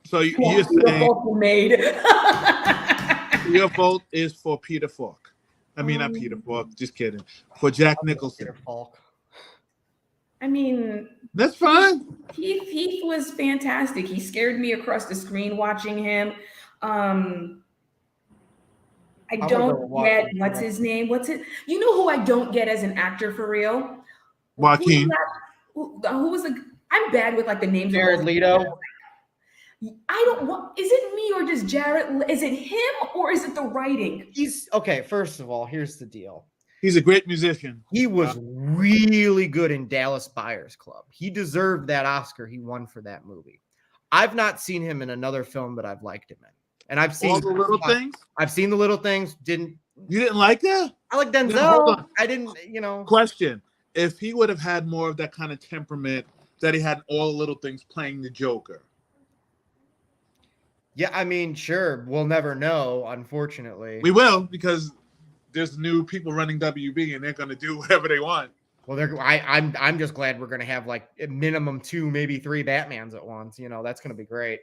So you're saying made. your vote is for Peter Falk. I mean, not Peter Falk. Just kidding. For Jack Nicholson. Peter Falk. I mean, that's fine. Heath was fantastic. He scared me across the screen watching him. I don't get what's his name. You know who I don't get as an actor for real? Joaquin. Who was I'm bad with like the names. Jared Leto. Is it me or does Jared? Is it him or is it the writing? He's okay. First of all, here's the deal. He's a great musician. He was really good in Dallas Buyers Club. He deserved that Oscar he won for that movie. I've not seen him in another film that I've liked him in. And I've seen All the Little Things. I've seen The Little Things. You didn't like that? I like Denzel. I didn't, Question. If he would have had more of that kind of temperament that he had in All the Little Things playing the Joker. Yeah, I mean, sure. We'll never know, unfortunately. We will, because there's new people running WB and they're going to do whatever they want. Well, I'm just glad we're going to have like a minimum 2, maybe 3 Batmans at once. That's going to be great.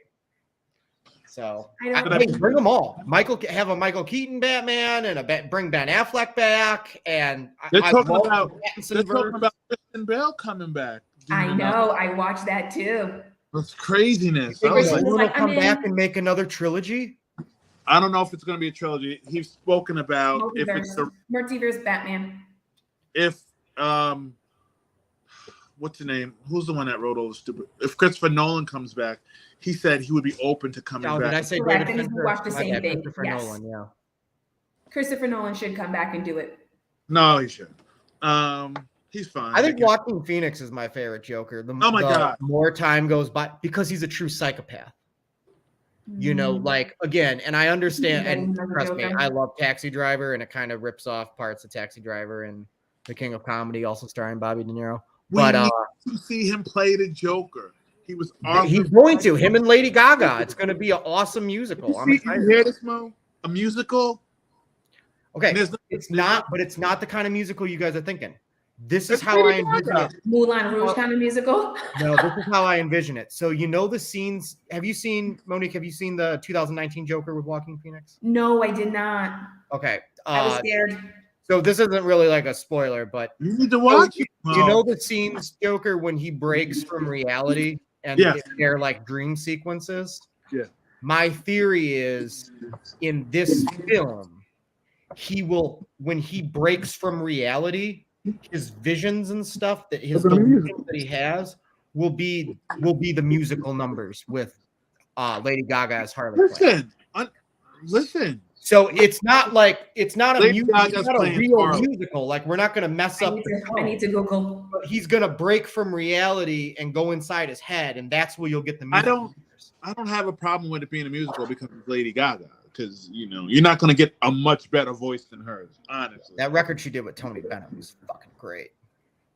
So bring them all. Have a Michael Keaton Batman and bring Ben Affleck back. And they're talking about Christian Bale coming back. I know. I watched that too. That's craziness. I was like, come back and make another trilogy. I don't know if it's going to be a trilogy. He's spoken about if it's the Multiverse Batman. If what's the name? Who's the one that wrote all the stupid? If Christopher Nolan comes back, he said he would be open to coming back. Did I say Correct. And you watched the same thing. Christopher Nolan, yeah. Christopher Nolan should come back and do it. No, he should. He's fine. I think Joaquin Phoenix is my favorite Joker. God. More time goes by because he's a true psychopath. Like again, and I understand, and trust me, I love Taxi Driver, and it kind of rips off parts of Taxi Driver and The King of Comedy, also starring Bobby De Niro. But we need to see him play the Joker. He's going to him and Lady Gaga. It's going to be an awesome musical. You hear this, Mo? A musical? Okay, it's not the kind of musical you guys are thinking. This is how I envision it. Moulin Rouge kind of musical? No, this is how I envision it. So the scenes. Have you seen, Monique, the 2019 Joker with Joaquin Phoenix? No, I did not. Okay. I was scared. So this isn't really like a spoiler, but you need to watch it. The scenes, Joker, when he breaks from reality and they're like dream sequences? Yeah. My theory is in this film, when he breaks from reality, his visions and stuff that he has will be the musical numbers with Lady Gaga as Harley Quinn. Listen. So it's not a real musical. Like we're not going to mess up. I need to Google. But he's going to break from reality and go inside his head, and that's where you'll get the music. I don't have a problem with it being a musical because it's Lady Gaga. Because you're not going to get a much better voice than hers, honestly. That record she did with Tony Bennett was fucking great.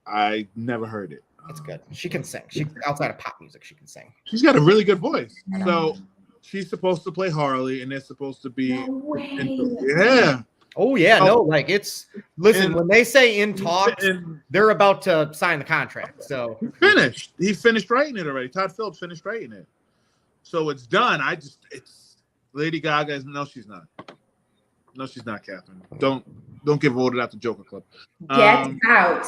I never heard it. It's good. She can sing. Outside of pop music, she can sing. She's got a really good voice. So she's supposed to play Harley, and they're supposed to be. No way. Yeah. Oh yeah, Oh, no, like it's listen, and- when they say in talks, and they're about to sign the contract. So he finished writing it already. Todd Phillips finished writing it, so it's done. It's Lady Gaga. No, she's not. No, she's not, Catherine. Don't get voted out the Joker Club. Get out.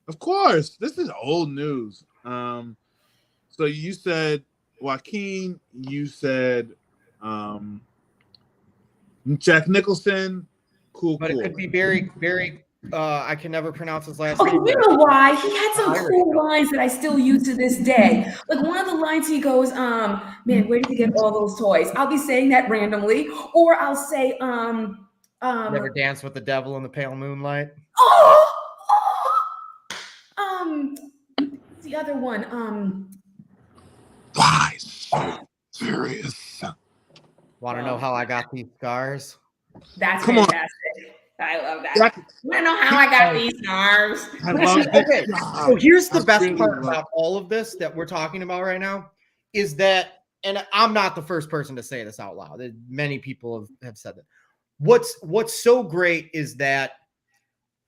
Of course, this is old news. So you said Joaquin. You said Jack Nicholson. Cool. but it could be very I can never pronounce his last Okay, name. you know why? He had some Irish cool guy. lines that I still use to this day. Like one of the lines he goes, man, where did you get all those toys? I'll be saying that randomly, or I'll say, Never dance with the devil in the pale moonlight. oh, the other one, Why so serious? Want to know how I got these scars? that's Come on. fantastic. I love that. Jack, I don't know how I got these scars. I love this Okay, job. so here's the I best really part love- about all of this that we're talking about right now is that, and I'm not the first person to say this out loud. Many people have said that. What's so great is that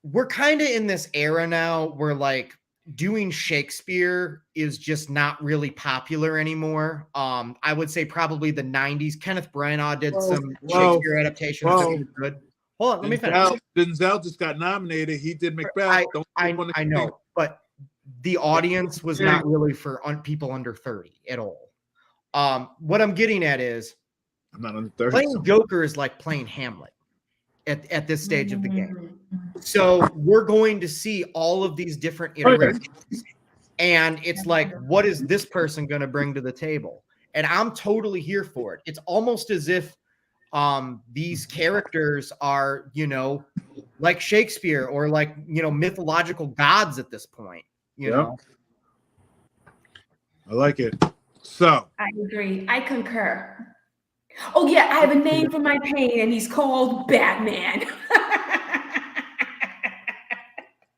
we're kind of in this era now where like doing Shakespeare is just not really popular anymore. I would say probably the 90s. Kenneth Branagh did some Shakespeare adaptations that were good. Hold on, let me finish. Denzel just got nominated. He did Macbeth. I know, but the audience was not really for people under 30 at all. What I'm getting at is I'm not under 30. playing Joker is like playing Hamlet at this stage of the game. So we're going to see all of these different iterations. And it's like, what is this person going to bring to the table? And I'm totally here for it. It's almost as if these characters are, like Shakespeare or like, mythological gods at this point, you know? I like it. So I agree. I concur. Oh yeah, I have a name for my pain, and he's called Batman.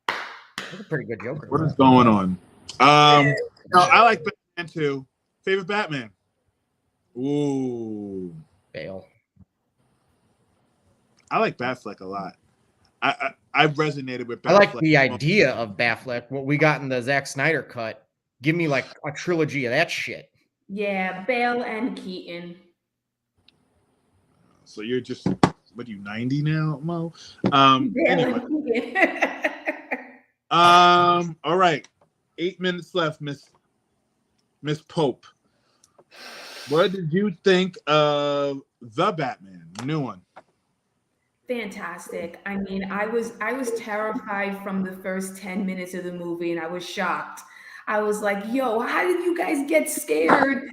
That's a pretty good Joker. what is going on? No, I like Batman too. Favorite Batman? Ooh, Bale. I like Batfleck a lot. I've resonated with Batfleck. I like the idea of Batfleck. What we got in the Zack Snyder cut. Give me like a trilogy of that shit. Yeah, Bale and Keaton. So you're just, what are you, 90 now, Mo? Bale Anyway. and Keaton. All right. 8 minutes left, Miss Pope. What did you think of the Batman, new one? Fantastic. I mean, I was terrified from the first 10 minutes of the movie, and I was shocked. I was like, yo, how did you guys get scared?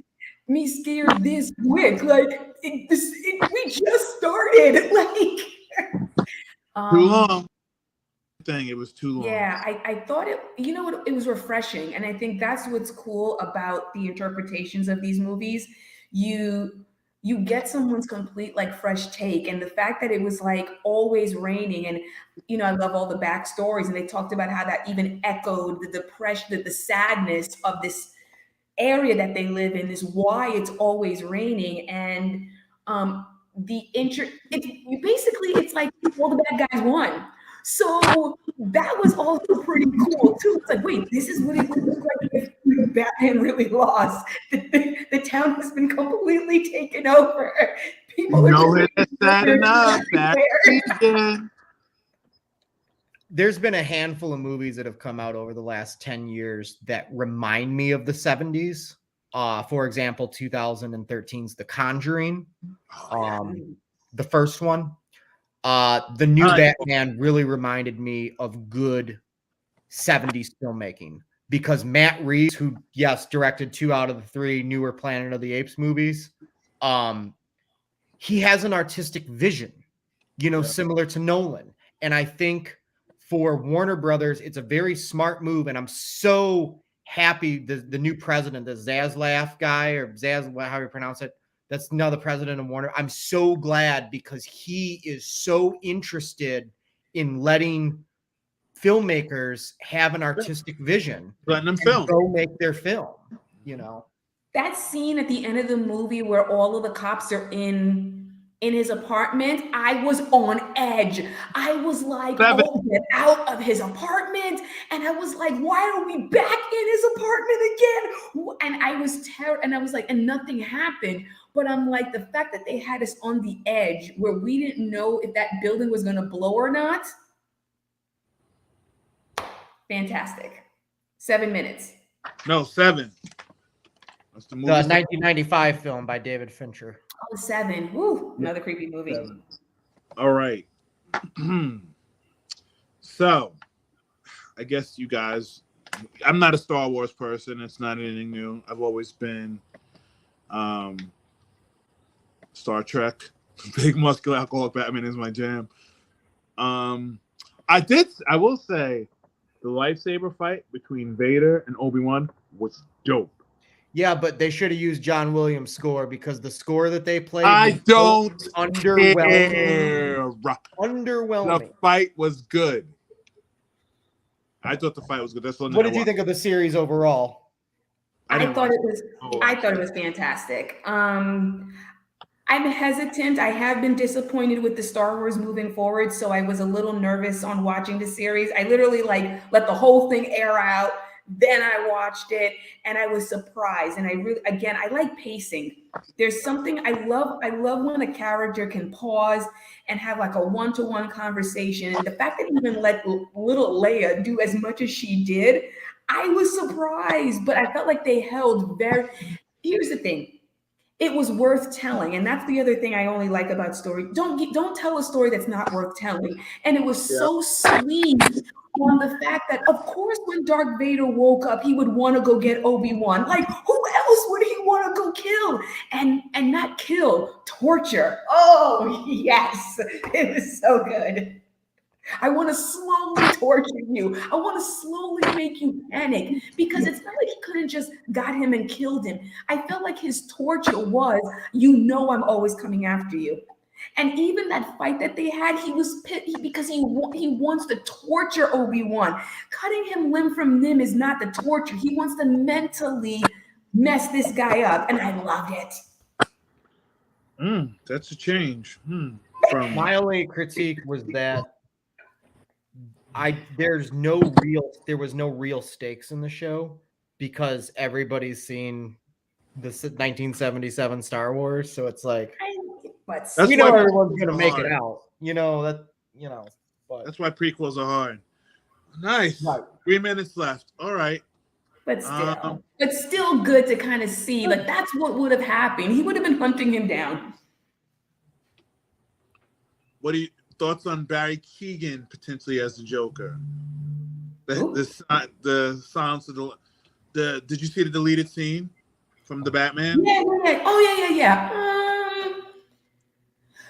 Me scared this quick? Like, we just started. Like, Too long. It was too long. Yeah, I thought it was refreshing. And I think that's what's cool about the interpretations of these movies. You get someone's complete like fresh take, and the fact that it was like always raining, and I love all the backstories, and they talked about how that even echoed the depression, the sadness of this area that they live in, is why it's always raining. And it's like all the bad guys won. So that was also pretty cool too. It's like, wait, this is what it would look like if Batman really lost. The town has been completely taken over. People are just sad enough. There's been a handful of movies that have come out over the last 10 years that remind me of the 70s. For example, 2013's The Conjuring, the first one. The new Batman really reminded me of good 70s filmmaking, because Matt Reeves, who directed 2 out of the 3 newer Planet of the Apes movies, he has an artistic vision, similar to Nolan. And I think for Warner Brothers, it's a very smart move. And I'm so happy the new president, the Zaslav guy, or how you pronounce it, that's now the president of Warner. I'm so glad, because he is so interested in letting filmmakers have an artistic vision, letting them film, go make their film. That scene at the end of the movie where all of the cops are in in his apartment, I was on edge. I was like, 7. oh, get out of his apartment. And I was like, why are we back in his apartment again? And I was and I was like, and nothing happened. But I'm like, the fact that they had us on the edge where we didn't know if that building was going to blow or not. Fantastic. 7 minutes. No, 7. That's the movie. The 1995 film by David Fincher. Oh, 7. Woo, another creepy movie. 7. All right. So, I guess you guys, I'm not a Star Wars person. It's not anything new. I've always been Star Trek. Big muscular alcoholic Batman is my jam. I will say the lightsaber fight between Vader and Obi-Wan was dope. Yeah, but they should have used John Williams' score because the score that they played I don't underwhelming. care. Underwhelming. The fight was good. I thought the fight was good. That's what did you think of the series overall? I thought it was fantastic. I'm hesitant. I have been disappointed with the Star Wars moving forward, so I was a little nervous on watching the series. I literally let the whole thing air out. Then I watched it and I was surprised. And I like pacing. There's something I love when a character can pause and have like a one-to-one conversation. And the fact that even let little Leia do as much as she did, I was surprised, but I felt like they held here's the thing. It was worth telling. And that's the other thing I only like about story. Don't tell a story that's not worth telling. And it was so sweet on the fact that, of course, when Darth Vader woke up, he would want to go get Obi-Wan. Like, who else would he want to go kill? And not kill, torture. Oh, yes. It was so good. I want to slowly torture you. I want to slowly make you panic because it's not like he couldn't just got him and killed him. I felt like his torture was, I'm always coming after you. And even that fight that they had, he was pissed because he wants to torture Obi-Wan. Cutting him limb from limb is not the torture. He wants to mentally mess this guy up, and I loved it. That's a change. My only critique was that there was no real stakes in the show because everybody's seen the 1977 Star Wars, so it's like everyone's gonna make it out. But that's why prequels are hard. Nice. Right. 3 minutes left. All right. But still good to kind of see like that's what would have happened. He would have been hunting him down. What are your thoughts on Barry Keoghan potentially as the Joker? The silence of the did you see the deleted scene from the Batman? Yeah. Oh yeah.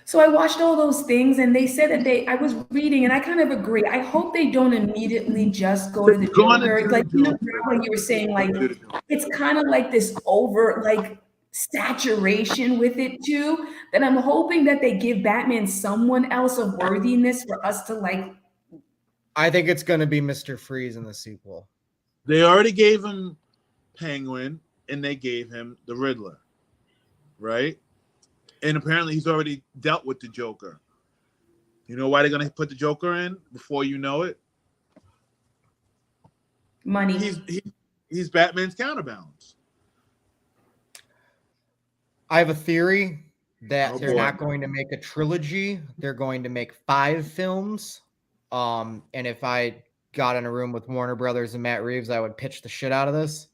So I watched all those things, and they said that I was reading, and I kind of agree. I hope they don't immediately just go to the Joker. Like like you were saying, like it's kind of like this over saturation with it too. That I'm hoping that they give Batman someone else of worthiness for us to like. I think it's going to be Mr. Freeze in the sequel. They already gave him Penguin, and they gave him the Riddler, right? And apparently he's already dealt with the Joker. You know why they're going to put the Joker in before you know it? Money. He's Batman's counterbalance. I have a theory that they're not going to make a trilogy. They're going to make 5 films. And if I got in a room with Warner Brothers and Matt Reeves, I would pitch the shit out of this.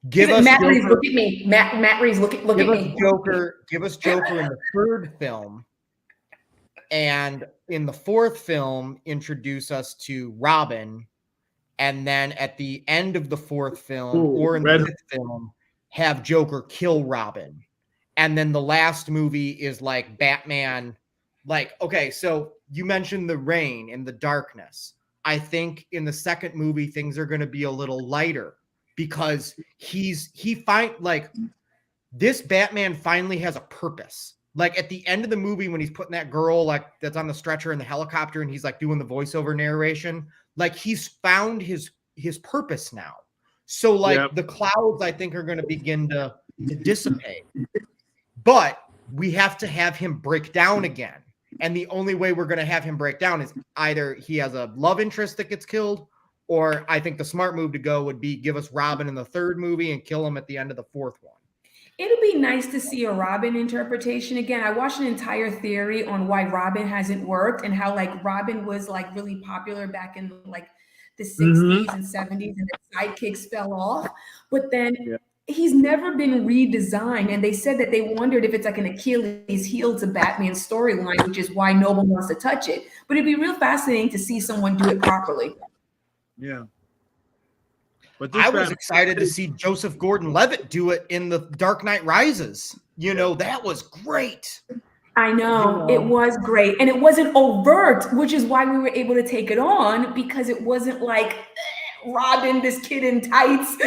Give us Matt Joker. Reeves, look at me. Matt Reeves, look at me. Give us Joker in the 3rd film, and in the 4th film, introduce us to Robin, and then at the end of the 4th film or in the 5th film, have Joker kill Robin, and then the last movie is like Batman. Like, okay, so you mentioned the rain and the darkness. I think in the 2nd movie things are going to be a little lighter. Because this Batman finally has a purpose. Like at the end of the movie, when he's putting that girl that's on the stretcher in the helicopter, and he's like doing the voiceover narration, like he's found his purpose now. So the clouds, I think, are going to begin to dissipate. But we have to have him break down again. And the only way we're going to have him break down is either he has a love interest that gets killed, or I think the smart move to go would be give us Robin in the third movie and kill him at the end of the fourth one. It'll be nice to see a Robin interpretation again. I watched an entire theory on why Robin hasn't worked and how like Robin was like really popular back in like the 60s and 70s and the sidekicks fell off. But then he's never been redesigned. And they said that they wondered if it's like an Achilles heel to Batman's storyline, which is why no one wants to touch it. But it'd be real fascinating to see someone do it properly. Yeah. But I was excited to see Joseph Gordon-Levitt do it in The Dark Knight Rises. You know, that was great. I know, it was great. And it wasn't overt, which is why we were able to take it on, because it wasn't like Robin, this kid in tights.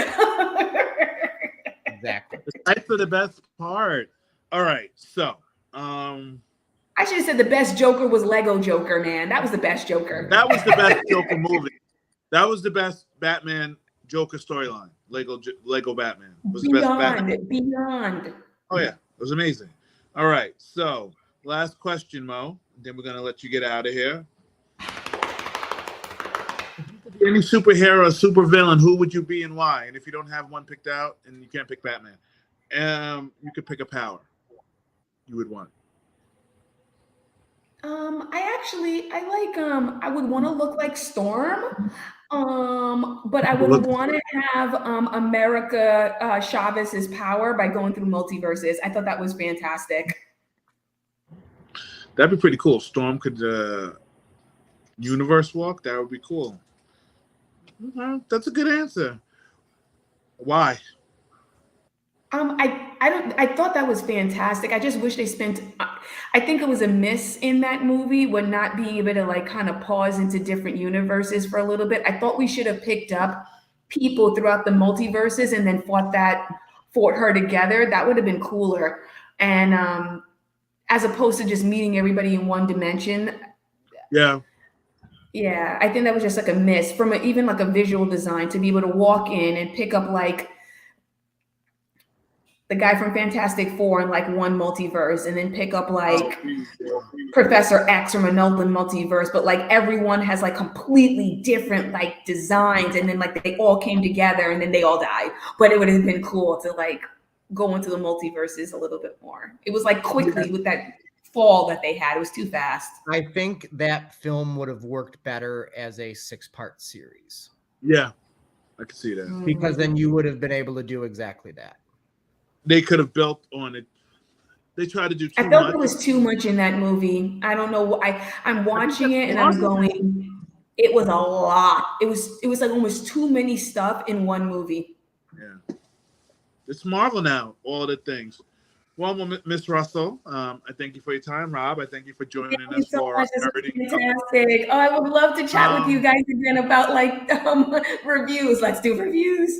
Exactly. The tights are the best part. All right, so I should have said the best Joker was Lego Joker, man. That was the best Joker. That was the best Joker movie. That was the best Batman Joker storyline. Lego Batman was the best Batman. Beyond. Oh yeah, it was amazing. All right, so last question, Mo. Then we're gonna let you get out of here. Any superhero or supervillain, who would you be and why? And if you don't have one picked out and you can't pick Batman, you could pick a power you would want. I would want to look like Storm. But I would want to have America Chavez's power by going through multiverses. I thought that was fantastic. That'd be pretty cool. Storm could universe walk. That would be cool. That's a good answer. Why? I thought that was fantastic. I just wish they spent. I think it was a miss in that movie when not being able to like kind of pause into different universes for a little bit. I thought we should have picked up people throughout the multiverses and then fought her together. That would have been cooler. And as opposed to just meeting everybody in one dimension. Yeah. Yeah, I think that was just like a miss from even like a visual design to be able to walk in and pick up like the guy from Fantastic Four in like one multiverse, and then pick up like Professor X from another multiverse, but like everyone has like completely different like designs, and then like they all came together and then they all died. But it would have been cool to like go into the multiverses a little bit more. It was like quickly with that fall that they had. It was too fast. I think that film would have worked better as a 6-part series. Yeah, I can see that. Because then you would have been able to do exactly that. They could have built on it. They tried to do too much. I felt there was too much in that movie. I don't know. I'm watching it and I'm going, it was a lot. It was like almost too many stuff in one movie. Yeah. It's Marvel now, all the things. Well, Miss Russell, I thank you for your time. Rob, I thank you for joining us for our fantastic. Oh, I would love to chat with you guys again about like reviews. Let's do reviews.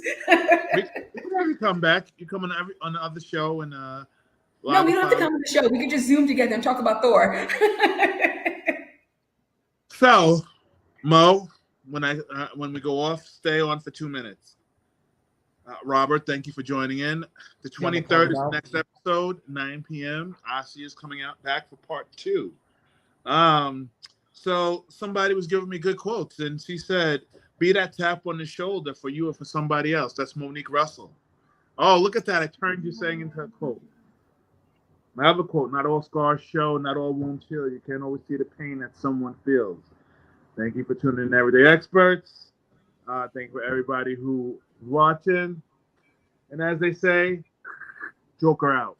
we can come back. You come on the other show and no, we don't have to come on the show. We can just Zoom together and talk about Thor. So, Mo, when we go off, stay on for 2 minutes. Robert, thank you for joining in. The 23rd is the next episode, 9 p.m. Asi is coming out back for part 2. So somebody was giving me good quotes, and she said, be that tap on the shoulder for you or for somebody else. That's Monique Russell. Oh, look at that. I turned you saying into a quote. My other quote, not all scars show, not all wounds heal. You can't always see the pain that someone feels. Thank you for tuning in, Everyday Experts. Thank you for everybody who watching, and as they say, Joker out.